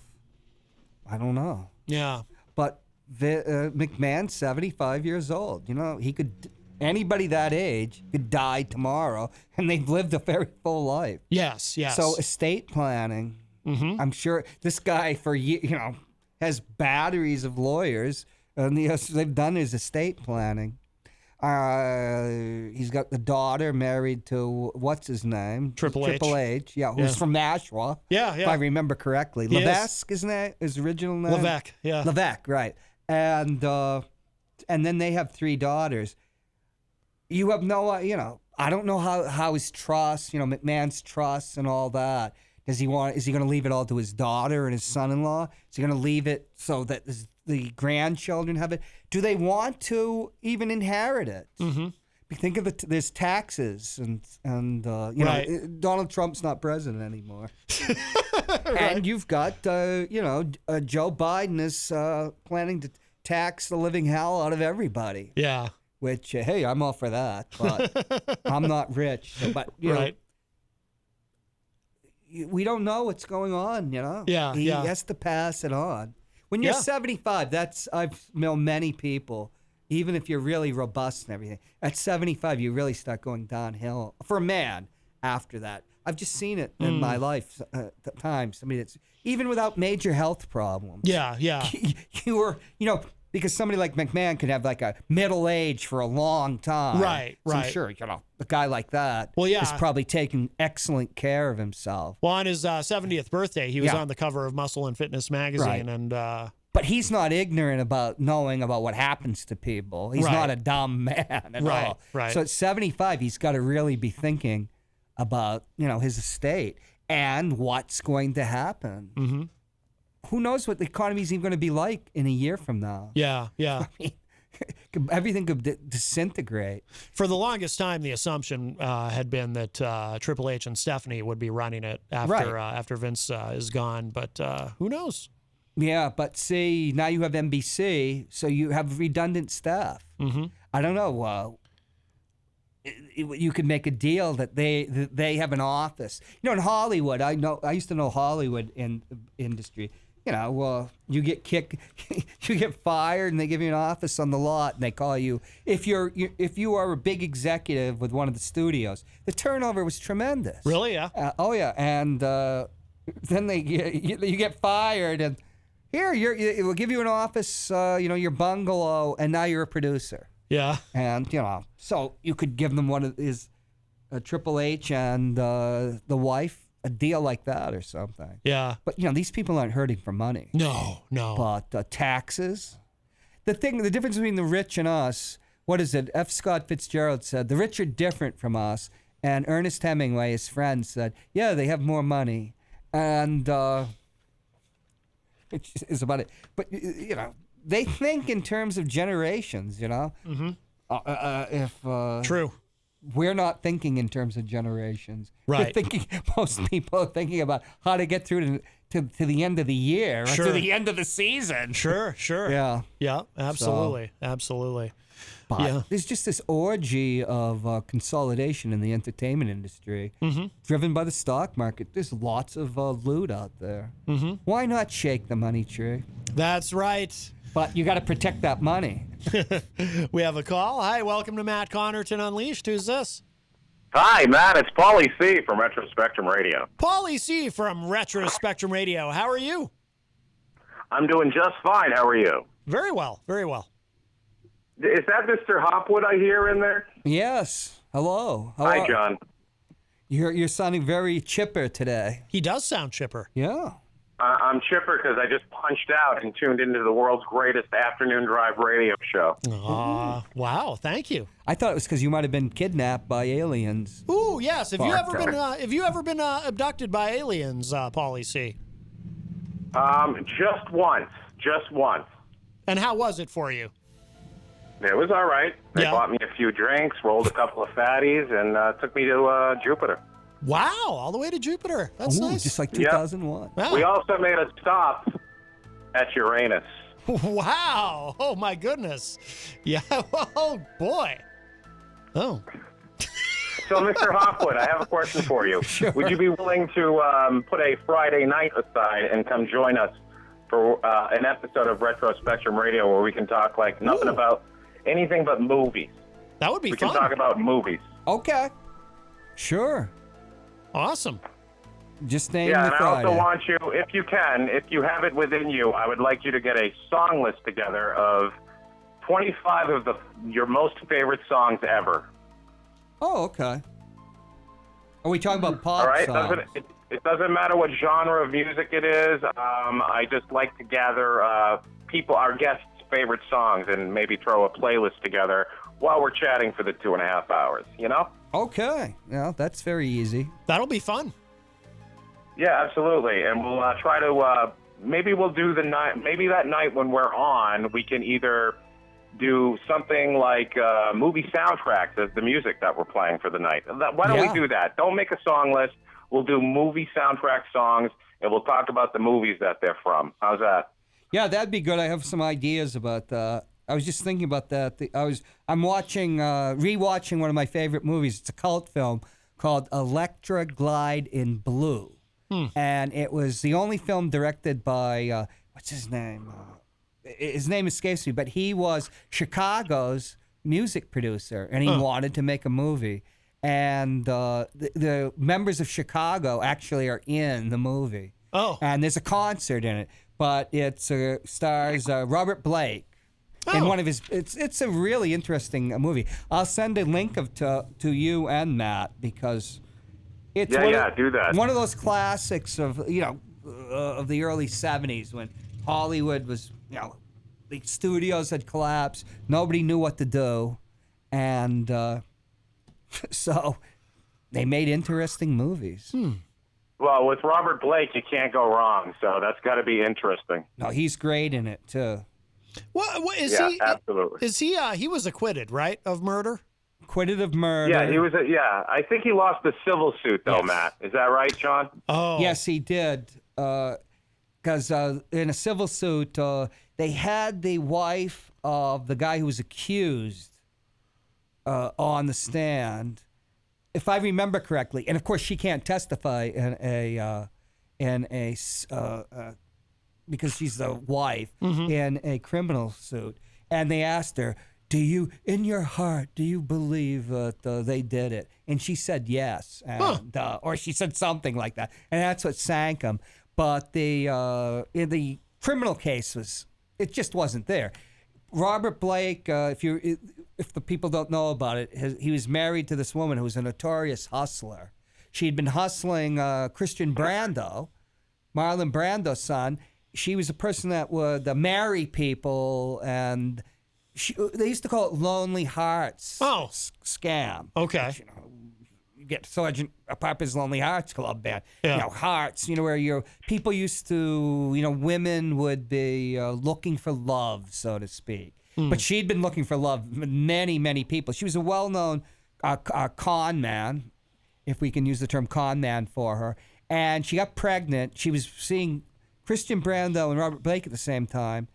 S3: I don't know.
S2: Yeah.
S3: But McMahon's 75 years old. You know, he could... Anybody that age could die tomorrow, and they've lived a very full life.
S2: Yes.
S3: So estate planning, I'm sure this guy has batteries of lawyers, and they've done his estate planning. He's got the daughter married to, what's his name?
S2: Triple H.
S3: Yeah, who's from Nashua.
S2: Yeah.
S3: If I remember correctly. Levesque, isn't that his original name?
S2: Levesque, yeah.
S3: Levesque, right. And then they have 3 daughters. You have no, I don't know how his trust, McMahon's trust and all that. Is he going to leave it all to his daughter and his son-in-law? Is he going to leave it so that the grandchildren have it? Do they want to even inherit it? Mm-hmm. Think of it, there's taxes and Donald Trump's not president anymore. Right. And you've got, Joe Biden is planning to tax the living hell out of everybody.
S2: Yeah.
S3: Which, hey, I'm all for that, but I'm not rich. So, but,
S2: right.
S3: We don't know what's going on,
S2: Yeah,
S3: He has to pass it on. When you're 75, I've known many people, even if you're really robust and everything, at 75, you really start going downhill. For a man, after that. I've just seen it in my life at times. I mean, it's even without major health problems.
S2: Yeah.
S3: You were, because somebody like McMahon could have like a middle age for a long time.
S2: Right.
S3: So I'm sure, a guy like that is probably taking excellent care of himself.
S2: Well, on his 70th birthday, he was on the cover of Muscle and Fitness magazine.
S3: Right.
S2: And
S3: but he's not ignorant about knowing about what happens to people. He's not a dumb man at all.
S2: Right.
S3: So at 75, he's got to really be thinking about, his estate and what's going to happen. Mm-hmm. Who knows what the economy is even going to be like in a year from now?
S2: Yeah.
S3: I mean, everything could disintegrate.
S2: For the longest time, the assumption had been that Triple H and Stephanie would be running it after Vince is gone. But who knows?
S3: Yeah, but see, now you have NBC, so you have redundant staff. Mm-hmm. I don't know. You could make a deal that they have an office. In Hollywood, I used to know Hollywood industry. You get kicked, you get fired, and they give you an office on the lot, and they call you. If you are a big executive with one of the studios, the turnover was tremendous.
S2: Really? Yeah.
S3: And then you get fired, and we'll give you an office, your bungalow, and now you're a producer.
S2: Yeah.
S3: And so you could give them one of his Triple H and the wife. A deal like that or something.
S2: Yeah.
S3: But, these people aren't hurting for money.
S2: No.
S3: But taxes. The difference between the rich and us, what is it? F. Scott Fitzgerald said, the rich are different from us. And Ernest Hemingway, his friend, said, yeah, they have more money. And it's about it. But, they think in terms of generations, Mm-hmm.
S2: True.
S3: We're not thinking in terms of generations.
S2: Right.
S3: Most people are thinking about how to get through to the end of the year, or to the end of the season.
S2: Sure.
S3: Yeah.
S2: Yeah, absolutely. Absolutely.
S3: But there's just this orgy of consolidation in the entertainment industry, driven by the stock market. There's lots of loot out there. Mm-hmm. Why not shake the money tree?
S2: That's right.
S3: But you got to protect that money.
S2: We have a call. Hi, welcome to Matt Connarton Unleashed. Who's this?
S7: Hi, Matt. It's Paulie C. from Retro Spectrum Radio.
S2: Paulie C. from Retro Spectrum Radio. How are you?
S7: I'm doing just fine. How are you?
S2: Very well. Very well.
S7: Is that Mr. Hopwood I hear in there?
S3: Yes. Hello.
S7: Hi, John.
S3: You're sounding very chipper today.
S2: He does sound chipper.
S3: Yeah.
S7: I'm chipper because I just punched out and tuned into the world's greatest afternoon drive radio show.
S2: Wow, thank you.
S3: I thought it was because you might have been kidnapped by aliens.
S2: Ooh, yes. Have you ever been abducted by aliens, Paulie C?
S7: Just once. Just once.
S2: And how was it for you?
S7: It was all right. They bought me a few drinks, rolled a couple of fatties, and took me to Jupiter.
S2: Wow, all the way to Jupiter. That's nice.
S3: Just like 2001.
S2: Wow.
S7: We also made a stop at Uranus.
S2: Wow. Oh, my goodness. Yeah. Oh, boy. Oh.
S7: So, Mr. Hopwood, I have a question for you.
S3: Sure.
S7: Would you be willing to put a Friday night aside and come join us for an episode of Retro Spectrum Radio where we can talk like nothing about anything but movies?
S2: That would be
S7: We
S2: fun.
S7: can talk about movies.
S3: Okay. Sure.
S2: Awesome.
S3: Just name
S7: Yeah,
S3: the
S7: and I
S3: Friday.
S7: also want you, if you can, if you have it within you, I would like you to get a song list together of 25 of your most favorite songs ever.
S3: Oh, okay. Are we talking about pop
S7: All right?
S3: songs?
S7: It doesn't matter what genre of music it is. I just like to gather our guests' favorite songs and maybe throw a playlist together while we're chatting for the 2.5 hours, you know?
S3: Okay. Yeah, that's very easy.
S2: That'll be fun.
S7: Yeah, absolutely. And we'll try to, maybe we'll do the night, maybe that night when we're on, we can either do something like movie soundtracks as the music that we're playing for the night. Why don't we do that? Don't make a song list. We'll do movie soundtrack songs, and we'll talk about the movies that they're from. How's that?
S3: Yeah, that'd be good. I have some ideas about that. I was just thinking about that. I'm rewatching one of my favorite movies. It's a cult film called Electra Glide in Blue. And it was the only film directed by, what's his name? His name escapes me, but he was Chicago's music producer, and he wanted to make a movie. And the members of Chicago actually are in the movie.
S2: Oh.
S3: And there's a concert in it, but it stars Robert Blake. In one of his, it's a really interesting movie. I'll send a link to you and Matt because it's
S7: do that.
S3: One of those classics of of the early '70s when Hollywood was the studios had collapsed, nobody knew what to do, and so they made interesting movies.
S7: Well, with Robert Blake, you can't go wrong, so that's got to be interesting.
S3: No, he's great in it too.
S2: What is
S7: Yeah,
S2: he?
S7: absolutely.
S2: Is he? He was acquitted, right, of murder?
S3: Acquitted of murder.
S7: Yeah, he was. I think he lost the civil suit, though, Matt. Is that right, John?
S2: Oh,
S3: Yes, he did. Because in a civil suit, they had the wife of the guy who was accused on the stand, if I remember correctly. And of course, she can't testify because she's the wife in a criminal suit. And they asked her, in your heart, do you believe that they did it? And she said yes, and, or she said something like that, and that's what sank him. But in the criminal case it just wasn't there. Robert Blake, if the people don't know about it, he was married to this woman who was a notorious hustler. She'd been hustling Christian Brando, Marlon Brando's son. She was a person that would marry people, and they used to call it Lonely Hearts scam.
S2: Okay.
S3: You get Sergeant Pepper's Lonely Hearts Club Band.
S2: Yeah.
S3: Hearts, where people used to, women would be looking for love, so to speak. But she'd been looking for love with many, many people. She was a well-known con man, if we can use the term con man for her. And she got pregnant. She was seeing Christian Brando and Robert Blake at the same time.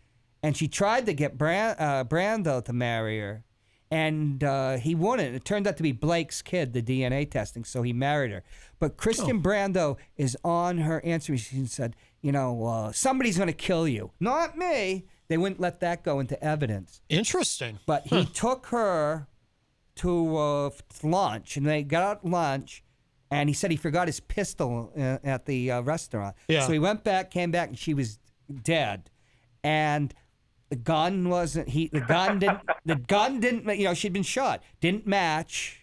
S3: And she tried to get Brando to marry her. And he wouldn't. It turned out to be Blake's kid, the DNA testing, so he married her. But Christian Brando is on her answering machine and said, somebody's going to kill you. Not me. They wouldn't let that go into evidence.
S2: Interesting.
S3: But he took her to lunch, and they got out lunch, and he said he forgot his pistol at the restaurant.
S2: Yeah.
S3: So he went back, came back, and she was dead. And The gun wasn't. The gun didn't. The gun didn't. You know, she'd been shot. Didn't match.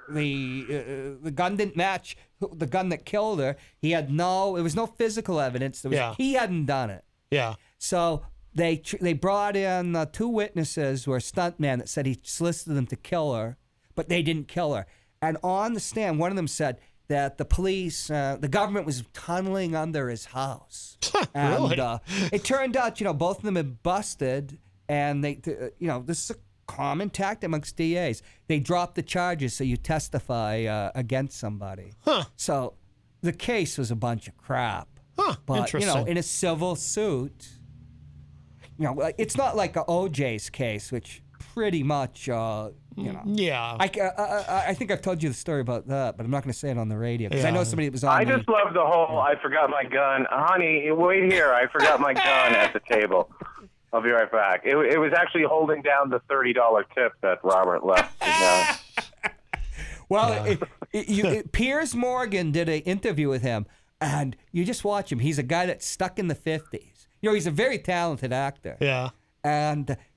S3: The gun didn't match the gun that killed her. He had no. There was no physical evidence. He hadn't done it.
S2: Yeah.
S3: So they brought in 2 witnesses who were a stuntman that said he solicited them to kill her, but they didn't kill her. And on the stand, one of them said that the police, the government was tunneling under his house.
S2: Really?
S3: And it turned out, both of them had busted, and this is a common tactic amongst DAs. They drop the charges so you testify against somebody.
S2: Huh.
S3: So the case was a bunch of crap.
S2: Huh.
S3: But,
S2: Interesting.
S3: in a civil suit, it's not like a OJ's case, which pretty much,
S2: Yeah.
S3: I think I've told you the story about that, but I'm not going to say it on the radio because I know somebody that was on.
S7: I just love the whole I forgot my gun. Honey, wait here. I forgot my gun at the table. I'll be right back. It was actually holding down the $30 tip that Robert left.
S3: Well, Piers Morgan did an interview with him, and you just watch him. He's a guy that's stuck in the 50s. He's a very talented actor.
S2: Yeah.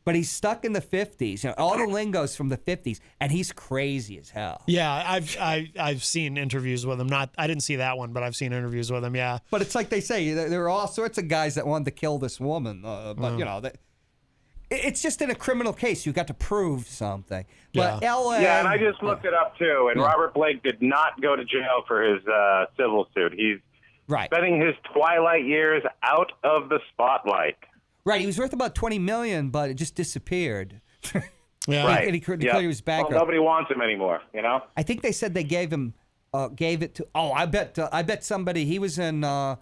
S3: But he's stuck in the 50s. All the lingo's from the 50s, and he's crazy as hell.
S2: Yeah, I've seen interviews with him. I didn't see that one, but I've seen interviews with him. Yeah.
S3: But it's like they say, there are all sorts of guys that wanted to kill this woman. But it's just in a criminal case. You got to prove something. But L.A.
S7: Yeah, and I just looked it up too. And Robert Blake did not go to jail for his civil suit. He's spending his twilight years out of the spotlight.
S3: Right, he was worth about $20 million, but it just disappeared.
S2: Yeah.
S7: Right.
S3: And he declared he was bankrupt.
S7: Well, nobody wants him anymore,
S3: I think they said they gave it to. Oh, I bet somebody. He was in. I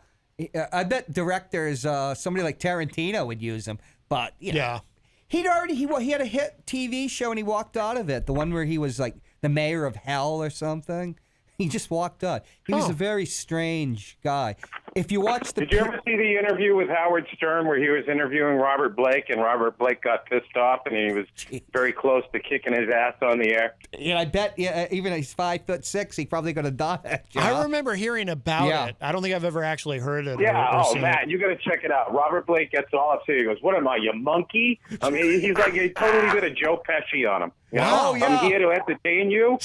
S3: bet directors, somebody like Tarantino would use him, but
S2: Yeah.
S3: he had a hit TV show and he walked out of it. The one where he was like the mayor of hell or something. He just walked out. He was a very strange guy. If you watch the...
S7: Did you ever see the interview with Howard Stern where he was interviewing Robert Blake and Robert Blake got pissed off and he was very close to kicking his ass on the air?
S3: Yeah, I bet even he's 5'6", he probably going to die.
S2: I remember hearing about it. I don't think I've ever actually heard it.
S7: Yeah,
S2: or seen
S7: Matt,
S2: it.
S7: you got to check it out. Robert Blake gets all upset. He goes, "What am I, you monkey?" I mean, he's like he totally did a Joe Pesci on him.
S2: Wow,
S7: I'm here to entertain you.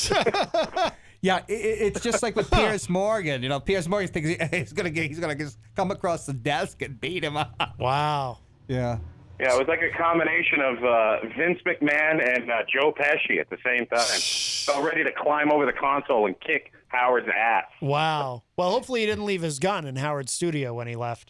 S3: Yeah, it's just like with Piers Morgan. Piers Morgan thinks he's gonna just come across the desk and beat him up.
S2: Wow.
S3: Yeah.
S7: Yeah, it was like a combination of Vince McMahon and Joe Pesci at the same time. So ready to climb over the console and kick Howard's ass.
S2: Wow. Well, hopefully he didn't leave his gun in Howard's studio when he left.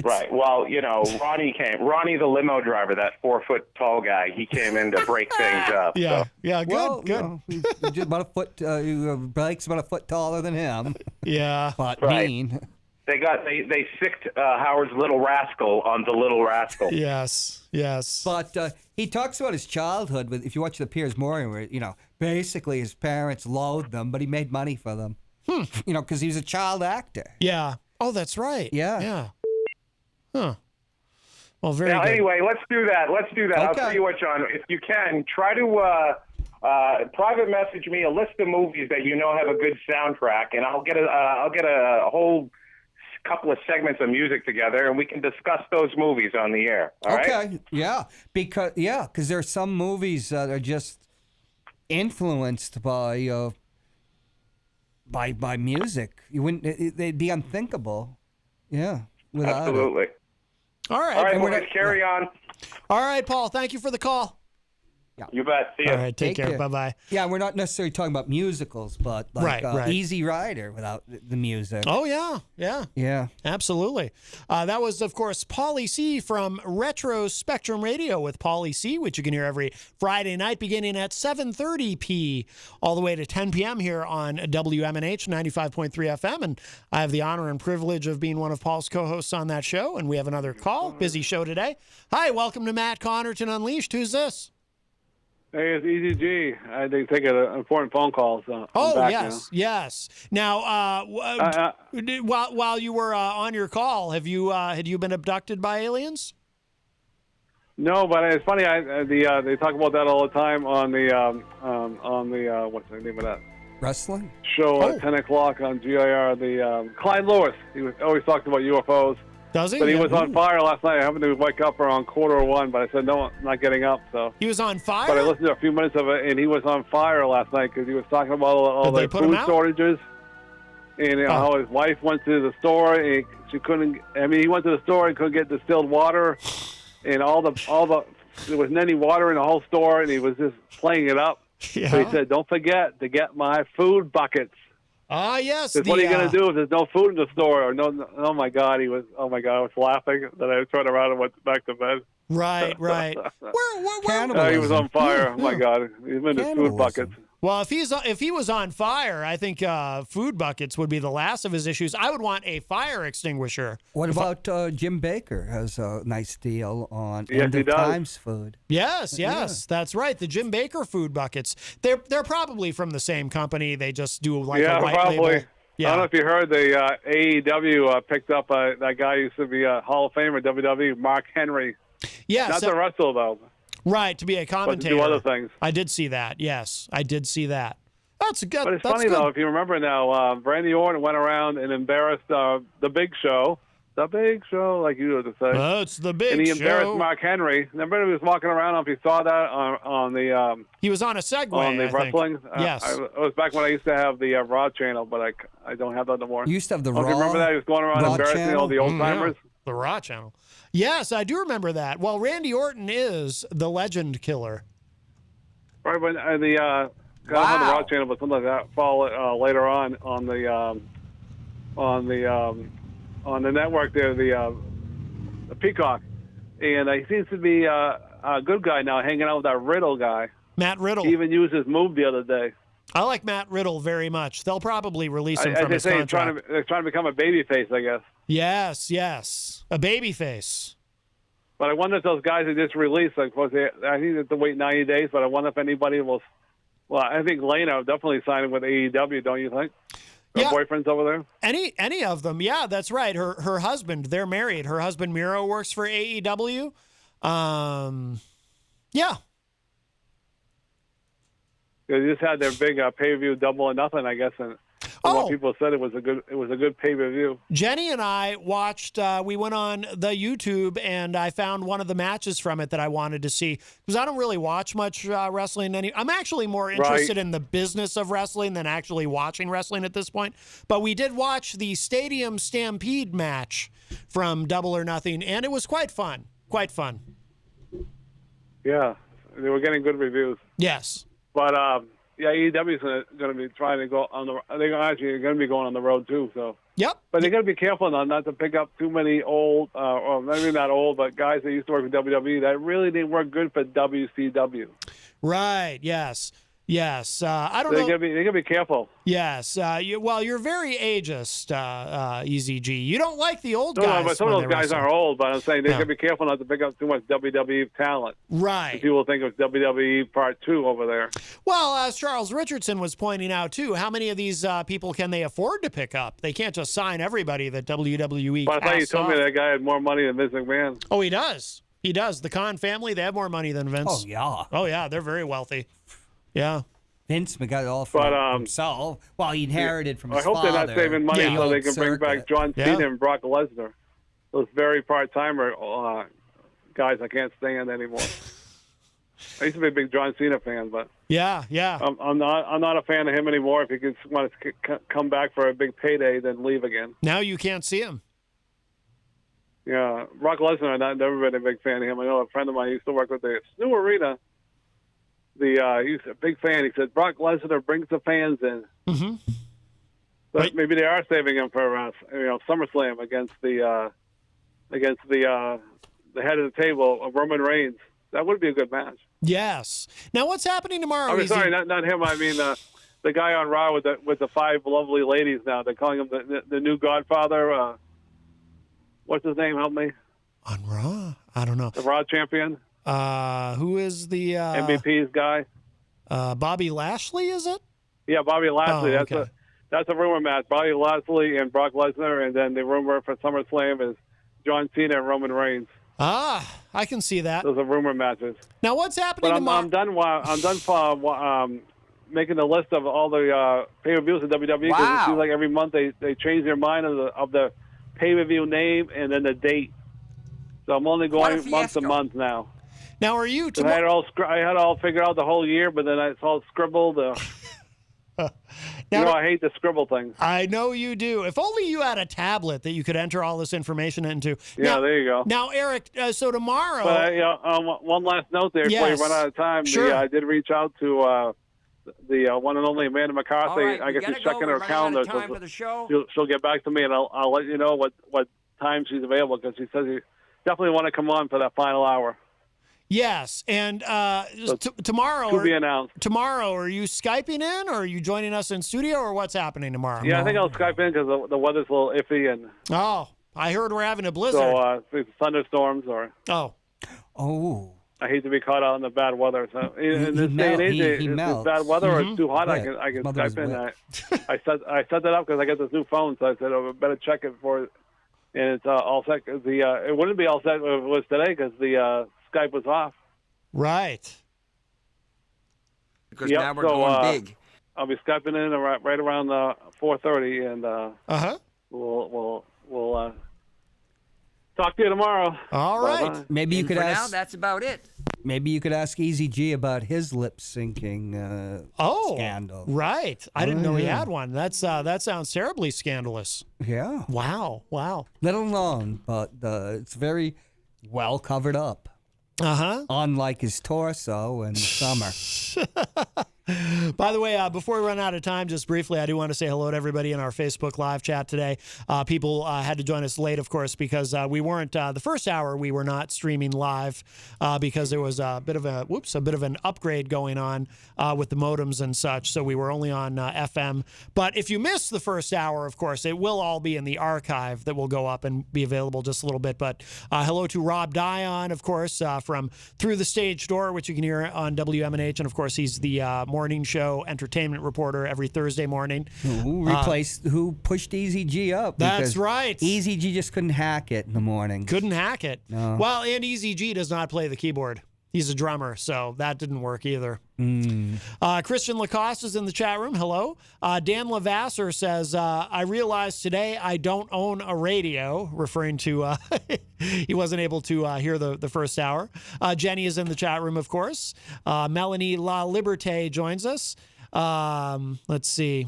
S7: Right. Well, Ronnie the limo driver, that 4-foot tall guy, he came in to break things up.
S2: Yeah.
S7: So.
S2: Yeah. Good. Good.
S3: He's just about a foot. Blake's about a foot taller than him.
S2: Yeah.
S3: But
S7: Right.
S3: mean.
S7: They sicked Howard's little rascal on the little rascal.
S2: Yes. Yes.
S3: But he talks about his childhood. If you watch the Piers Morgan, where basically his parents loathed them, but he made money for them. Because he was a child actor.
S2: Yeah. Oh, that's right.
S3: Yeah.
S2: Yeah. Huh. Well, very
S7: Now,
S2: good.
S7: anyway, let's do that.
S3: Okay.
S7: I'll tell you what, John. If you can, try to private message me a list of movies that have a good soundtrack, and I'll get a whole couple of segments of music together, and we can discuss those movies on the air. All right?
S3: Okay. Yeah. Because there are some movies that are just influenced by music. You wouldn't. They'd be unthinkable. Yeah. Without it.
S7: Absolutely.
S2: All right.
S7: All right,
S2: And
S7: well,
S2: we're
S7: let's carry on.
S2: All right, Paul. Thank you for the call.
S7: You bet. See ya.
S2: All right. Take care. Bye bye.
S3: Yeah, we're not necessarily talking about musicals, but like
S2: Right.
S3: Easy Rider without the music.
S2: Oh yeah. Yeah.
S3: Yeah.
S2: Absolutely. That was, of course, Pauly C from Retro Spectrum Radio with Pauly C, which you can hear every Friday night beginning at 7:30 p. all the way to 10 p.m. here on WMNH 95.3 FM. And I have the honor and privilege of being one of Paul's co-hosts on that show. And we have another call. Busy show today. Hi, welcome to Matt Connarton Unleashed. Who's this?
S5: Hey, it's Easy G. I had to take an important phone call. So I'm back
S2: yes, yes. Now, while you were on your call, had you been abducted by aliens?
S5: No, but it's funny. They talk about that all the time on the what's the name of that
S3: Wrestling
S5: show at 10 o'clock on GIR. The Clyde Lewis. He was always talking about UFOs.
S2: Does he?
S5: But he
S2: Yeah.
S5: was on fire last night. I happened to wake up around 1:45, but I said, no, I'm not getting up. So
S2: He was on fire?
S5: But I listened to a few minutes of it, and he was on fire last night because he was talking about all
S2: Did they
S5: the
S2: put him
S5: food
S2: out?
S5: shortages. And how his wife went to the store, and she couldn't. I mean, he went to the store and couldn't get distilled water, and there wasn't any water in the whole store, and he was just playing it up.
S2: Yeah.
S5: So he said, "Don't forget to get my food buckets."
S2: Ah, yes.
S5: Because what are you going to do if there's no food in the store? Or no, oh my God, I was laughing. Then I turned around and went back to bed.
S2: Right. Where
S5: He was on fire. Oh my God, he's in his food buckets.
S2: Well, if he was on fire, I think food buckets would be the last of his issues. I would want a fire extinguisher.
S3: What about Jim Baker has a nice deal on
S5: Yes,
S3: End
S5: he
S3: of
S5: does.
S2: Yes,
S3: Times food.
S2: that's right. The Jim Baker food buckets. They're probably from the same company. They just do like
S5: Yeah,
S2: a white
S5: probably.
S2: label.
S5: I don't know if you heard the AEW picked up that guy who used to be a Hall of Famer, WWE, Mark Henry.
S2: Yes,
S5: Not to wrestle, though,
S2: right, to be a
S5: but to
S2: commentator.
S5: do other things.
S2: I did see that. Yes, I did see that. That's good.
S5: But it's
S2: that's
S5: funny,
S2: good.
S5: though, if you remember now, Randy Orton went around and embarrassed The Big Show. The Big Show, like you were to say.
S2: It's the Big
S5: And he
S2: Show.
S5: embarrassed Mark Henry. Remember he was walking around, I don't know if you saw that, on the
S2: He was on a Segway,
S5: on the
S2: I think.
S5: wrestling.
S2: Yes.
S5: It was back when I used to have the Raw channel, but I don't have that no more.
S3: You used to have the
S5: Don't
S3: Raw.
S5: you remember that? He was going around
S3: Raw
S5: embarrassing
S3: channel?
S5: all the old-timers.
S2: Yeah, the Raw channel. Yes, I do remember that. Well, Randy Orton is the legend killer.
S5: Right, but I don't have the Raw channel, but something like that follow later on the network there, the Peacock, and he seems to be a good guy now, hanging out with that Riddle guy.
S2: Matt Riddle.
S5: He even used his move the other day.
S2: I like Matt Riddle very much. They'll probably release him
S5: As
S2: from
S5: they
S2: his
S5: say,
S2: contract.
S5: they're trying to become a babyface, I guess.
S2: Yes. A baby face.
S5: But I wonder if those guys that just released, I think they have to wait 90 days, but I wonder if anybody will. Well, I think Lena definitely signing with AEW, don't you think? Her boyfriend's over there?
S2: Any of them. Yeah, that's right. Her husband, they're married. Her husband, Miro, works for AEW. Yeah.
S5: They just had their big pay-per-view Double or Nothing, I guess, and what people said it was a good pay-per-view.
S2: Jenny and I watched. We went on the YouTube, and I found one of the matches from it that I wanted to see because I don't really watch much wrestling. I'm actually more interested in the business of wrestling than actually watching wrestling at this point. But we did watch the Stadium Stampede match from Double or Nothing, and it was quite fun. Quite fun.
S5: Yeah, they were getting good reviews.
S2: Yes.
S5: But AEW is going to be trying to go on the. They're actually going to be going on the road too. So.
S2: Yep.
S5: But they got to be careful not to pick up too many old, or maybe not old, but guys that used to work with WWE that really didn't work good for WCW.
S2: Right. Yes. I don't know.
S5: They got to be careful.
S2: Yes. You're very ageist, EZG. You don't like the old
S5: No,
S2: guys.
S5: but some of those guys aren't old. But I'm saying they
S2: Yeah.
S5: got to be careful not to pick up too much WWE talent.
S2: Right.
S5: People think of WWE Part 2 over there.
S2: Well, as Charles Richardson was pointing out, too, how many of these people can they afford to pick up? They can't just sign everybody that WWE
S5: But I thought you
S2: casts
S5: told me
S2: off.
S5: that guy had more money than Vince McMahon.
S2: Oh, he does. He does. The Khan family, they have more money than Vince.
S3: Oh, yeah.
S2: Oh, yeah. They're very wealthy. Yeah.
S3: Vince got it all from himself. Well, he inherited from his
S5: I hope
S3: father.
S5: they're not saving money
S2: Yeah.
S5: so they can bring back John Cena and Brock Lesnar. Those very part-timer guys I can't stand anymore. I used to be a big John Cena fan, but
S2: Yeah.
S5: I'm not a fan of him anymore. If he could want to come back for a big payday, then leave again.
S2: Now you can't see him.
S5: Yeah, Brock Lesnar, I've never been a big fan of him. I know a friend of mine used to work with the Snu Arena. He's a big fan. He said Brock Lesnar brings the fans in.
S2: Mm-hmm.
S5: But
S2: Right.
S5: maybe they are saving him for SummerSlam against the head of the table, Roman Reigns. That would be a good match.
S2: Yes. Now, what's happening tomorrow?
S5: I'm
S2: Easy?
S5: sorry, not him. I mean the guy on Raw with the five lovely ladies. Now they're calling him the new Godfather. What's his name? Help me.
S2: On Raw? I don't know.
S5: The Raw champion.
S2: Who is the
S5: MVP's guy?
S2: Bobby Lashley? Is it?
S5: Yeah, Bobby Lashley.
S2: Oh, okay.
S5: That's a rumor match. Bobby Lashley and Brock Lesnar, and then the rumor for SummerSlam is John Cena and Roman Reigns.
S2: I can see that.
S5: Those are rumor matches.
S2: Now, what's happening
S5: But
S2: tomorrow?
S5: I'm done for making the list of all the pay-per-views of WWE because it seems like every month they change their mind of the pay-per-view name and then the date. So I'm only
S8: What a
S5: going month to
S8: fiasco.
S5: month now.
S2: Now, are you
S5: 'Cause I had it all figured out the whole year, but then it's all scribbled.
S2: Now,
S5: I hate the scribble things.
S2: I know you do. If only you had a tablet that you could enter all this information into.
S5: Yeah,
S2: Now,
S5: there you go.
S2: Now, Eric, so tomorrow.
S5: But one last note there before you
S2: Yes.
S5: run out of time.
S2: Sure.
S5: I did reach out to the one and only Amanda McCarthy.
S8: All right,
S5: I
S8: we
S5: guess
S8: gotta
S5: she's
S8: go.
S5: checking
S8: We're
S5: her
S8: running out
S5: calendar.
S8: of time for the show.
S5: She'll get back to me, and I'll let you know what time she's available, because she says you definitely want to come on for that final hour.
S2: Yes, and tomorrow.
S5: To be announced.
S2: Tomorrow, are you Skyping in, or are you joining us in studio, or what's happening tomorrow?
S5: Yeah, I think I'll Skype in because the weather's a little iffy, and
S2: Oh, I heard we're having a blizzard.
S5: so it's thunderstorms or.
S3: Oh.
S5: I hate to be caught out in the bad weather. So in this day and age,
S3: he
S5: it's
S3: melts.
S5: bad weather or
S2: Mm-hmm.
S5: it's too hot.
S3: Wet.
S5: I can
S3: Mother was
S5: Skype in.
S3: wet.
S5: I set that up because I got this new phone, so I said I better check it for it. And it's all set. It wouldn't be all set if it was today because the Skype was off.
S2: Right.
S8: Because
S5: Yep,
S8: now we're
S5: so,
S8: going big.
S5: I'll be Skyping in right around 4:30, and we'll talk to you tomorrow.
S2: All right.
S5: Bye-bye.
S3: Maybe you
S8: And
S3: could
S8: for
S3: ask.
S8: now, that's about it.
S3: Maybe you could ask Easy G about his lip syncing scandal.
S2: Right. I didn't know he
S3: yeah.
S2: had one. That sounds terribly scandalous.
S3: Yeah.
S2: Wow.
S3: Little known, but it's very well covered up.
S2: Uh-huh.
S3: Unlike his torso in the summer.
S2: By the way, before we run out of time, just briefly, I do want to say hello to everybody in our Facebook live chat today. People had to join us late, of course, because we weren't the first hour. We were not streaming live because there was a bit of an upgrade going on with the modems and such. So we were only on FM. But if you missed the first hour, of course, it will all be in the archive that will go up and be available just a little bit. But hello to Rob Dion, of course, from Through the Stage Door, which you can hear on WMNH, and of course, he's the morning show entertainment reporter every Thursday morning.
S3: Who pushed Easy G up?
S2: That's
S3: because
S2: right.
S3: Easy G just couldn't hack it in the morning.
S2: Couldn't hack it.
S3: No.
S2: Well, and Easy G does not play the keyboard. He's a drummer, so that didn't work either. Christian Lacoste is in the chat room. Hello. Dan Lavasser says, I realized today I don't own a radio, referring to he wasn't able to hear the first hour. Jenny is in the chat room, of course. Melanie La Liberté joins us. Let's see.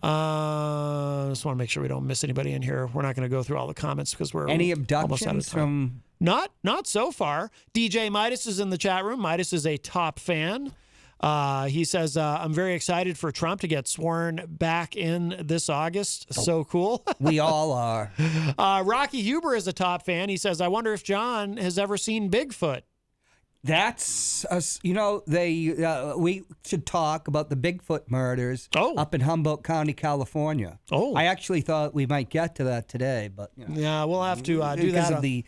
S2: Just want to make sure we don't miss anybody in here. We're not going to go through all the comments because we're
S3: Any
S2: almost out of
S3: abductions
S2: time.
S3: from...
S2: Not so far. DJ Midas is in the chat room. Midas is a top fan. He says, I'm very excited for Trump to get sworn back in this August. So cool.
S3: We all are.
S2: Rocky Huber is a top fan. He says, I wonder if John has ever seen Bigfoot.
S3: That's we should talk about the Bigfoot murders up in Humboldt County, California.
S2: Oh,
S3: I actually thought we might get to that today, but
S2: yeah, we'll have to do
S3: because
S2: that.
S3: of the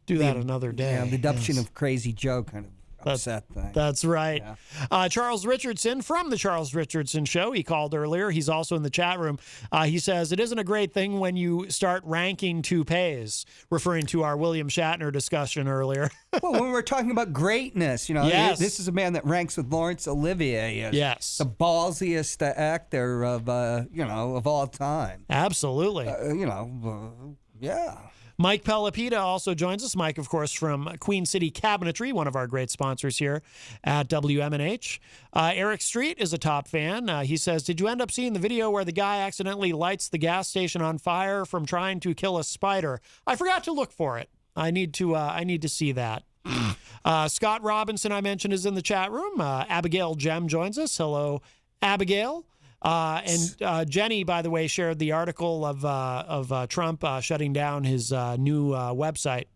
S2: Another day.
S3: Yeah, the abduction of Crazy Joe kind of upset thing.
S2: That's right. Yeah. Charles Richardson from the Charles Richardson Show. He called earlier. He's also in the chat room. He says, it isn't a great thing when you start ranking toupees, referring to our William Shatner discussion earlier.
S3: Well, when we're talking about greatness,
S2: Yes.
S3: this is a man that ranks with Laurence Olivier as
S2: Yes.
S3: the ballsiest actor of all time.
S2: Absolutely.
S3: Yeah.
S2: Mike Pelopita also joins us. Mike, of course, from Queen City Cabinetry, one of our great sponsors here at WMNH. Eric Street is a top fan. He says, did you end up seeing the video where the guy accidentally lights the gas station on fire from trying to kill a spider? I forgot to look for it. I need to see that. Scott Robinson, I mentioned, is in the chat room. Abigail Jem joins us. Hello, Abigail. And Jenny, by the way, shared the article of Trump shutting down his new website.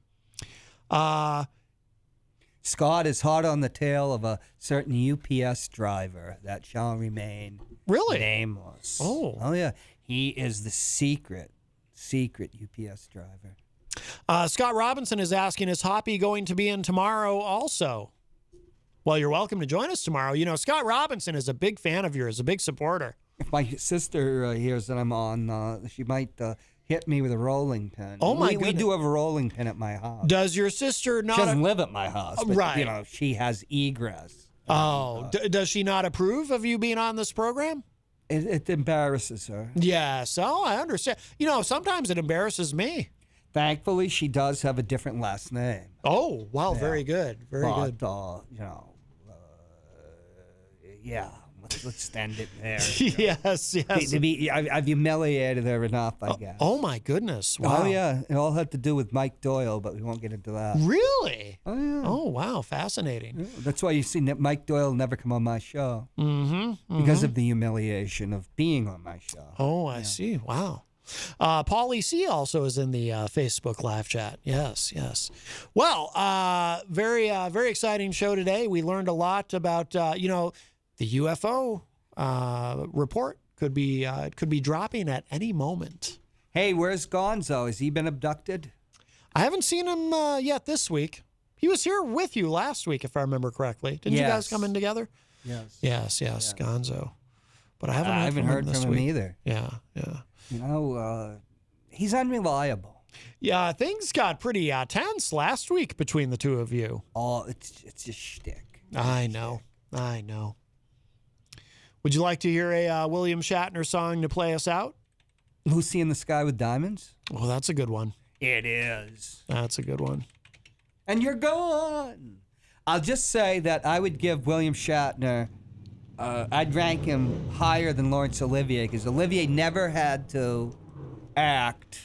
S3: Scott is hot on the tail of a certain UPS driver that shall remain nameless. Oh yeah, he is the secret UPS driver.
S2: Scott Robinson is asking, is Hoppy going to be in tomorrow also? Well, you're welcome to join us tomorrow. You know, Scott Robinson is a big fan of yours, a big supporter.
S3: If my sister hears that I'm on, she might hit me with a rolling pin.
S2: Oh, my
S3: We
S2: goodness.
S3: do have a rolling pin at my house.
S2: Does your sister not...
S3: She doesn't live at my house, but,
S2: right.
S3: She has egress.
S2: Oh, does she not approve of you being on this program?
S3: It embarrasses her.
S2: Yes. Oh, I understand. Sometimes it embarrasses me.
S3: Thankfully, she does have a different last name.
S2: Oh, wow. Yeah. Very good. Very good.
S3: Yeah. Let's end it there.
S2: Yes.
S3: I've humiliated her enough, I guess.
S2: Oh, my goodness. Wow.
S3: Oh, yeah. It all had to do with Mike Doyle, but we won't get into that.
S2: Really?
S3: Oh, yeah.
S2: Oh, wow. Fascinating.
S3: Yeah, that's why you see Mike Doyle never come on my show. Because of the humiliation of being on my show.
S2: Oh, I see. Wow. Paulie C also is in the Facebook live chat. Yes, yes. Well, very exciting show today. We learned a lot about, the UFO report could be dropping at any moment.
S3: Hey, where's Gonzo? Has he been abducted?
S2: I haven't seen him yet this week. He was here with you last week, if I remember correctly. Didn't you guys come in together?
S3: Yes.
S2: Yes, Gonzo. But I haven't
S3: heard from him either.
S2: Yeah.
S3: He's unreliable.
S2: Yeah, things got pretty tense last week between the two of you.
S3: Oh, it's just shtick.
S2: I know. Would you like to hear a William Shatner song to play us out?
S3: Lucy in the Sky with Diamonds?
S2: Well, that's a good one.
S3: It is.
S2: That's a good one.
S3: And you're gone. I'll just say that I would give William Shatner, I'd rank him higher than Laurence Olivier, because Olivier never had to act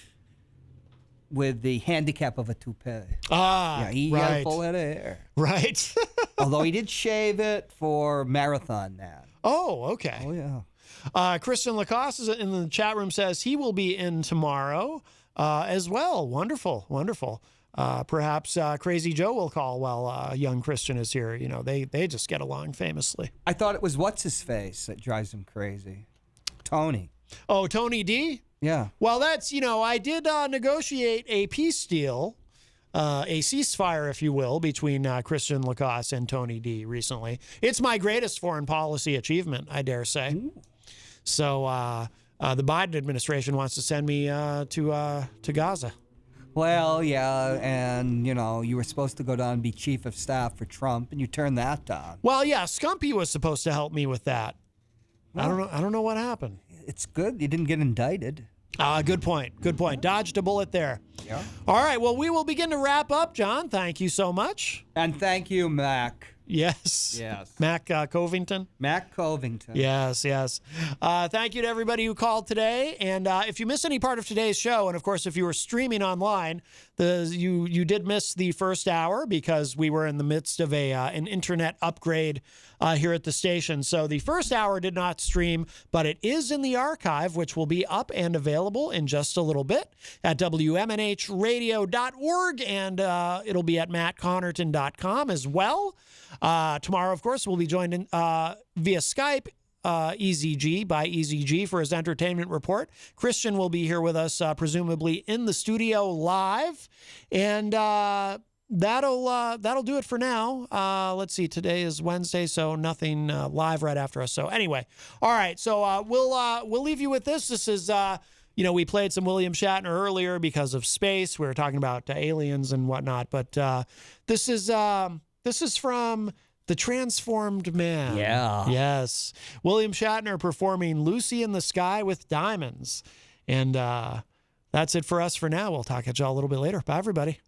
S3: with the handicap of a toupee.
S2: Ah,
S3: yeah, he had a full head of hair.
S2: Right.
S3: Although he did shave it for Marathon Man.
S2: Oh, okay.
S3: Oh, yeah.
S2: Christian Lacoste is in the chat room, says he will be in tomorrow as well. Wonderful. Perhaps Crazy Joe will call while young Christian is here. They just get along famously.
S3: I thought it was what's-his-face that drives him crazy. Tony.
S2: Oh, Tony D?
S3: Yeah.
S2: Well, that's, I did negotiate a peace deal, a ceasefire, if you will, between Christian Lacoste and Tony D recently. It's my greatest foreign policy achievement, I dare say. Ooh. So the Biden administration wants to send me to Gaza.
S3: Well, yeah, and, you were supposed to go down and be chief of staff for Trump, and you turned that down.
S2: Well, yeah, Scumpy was supposed to help me with that. Well, I don't know what happened.
S3: It's good you didn't get indicted.
S2: Good point. Dodged a bullet there.
S3: Yeah.
S2: All right, well, we will begin to wrap up, John. Thank you so much.
S3: And thank you, Mac.
S2: Yes. Mac Covington.
S3: Mac Covington.
S2: Yes. Thank you to everybody who called today. And if you missed any part of today's show, and of course, if you were streaming online, you did miss the first hour because we were in the midst of an internet upgrade here at the station. So the first hour did not stream, but it is in the archive, which will be up and available in just a little bit at WMNHradio.org, and it'll be at mattconnarton.com as well. Tomorrow, of course, we'll be joined via Skype, EZG by EZG for his entertainment report. Christian will be here with us, presumably in the studio live, and that'll do it for now. Let's see, today is Wednesday, so nothing live right after us. So anyway, all right. So we'll leave you with this. This is we played some William Shatner earlier because of space. We were talking about aliens and whatnot, but this is from The Transformed Man.
S3: Yeah.
S2: Yes. William Shatner performing Lucy in the Sky with Diamonds. And that's it for us for now. We'll talk at y'all a little bit later. Bye, everybody.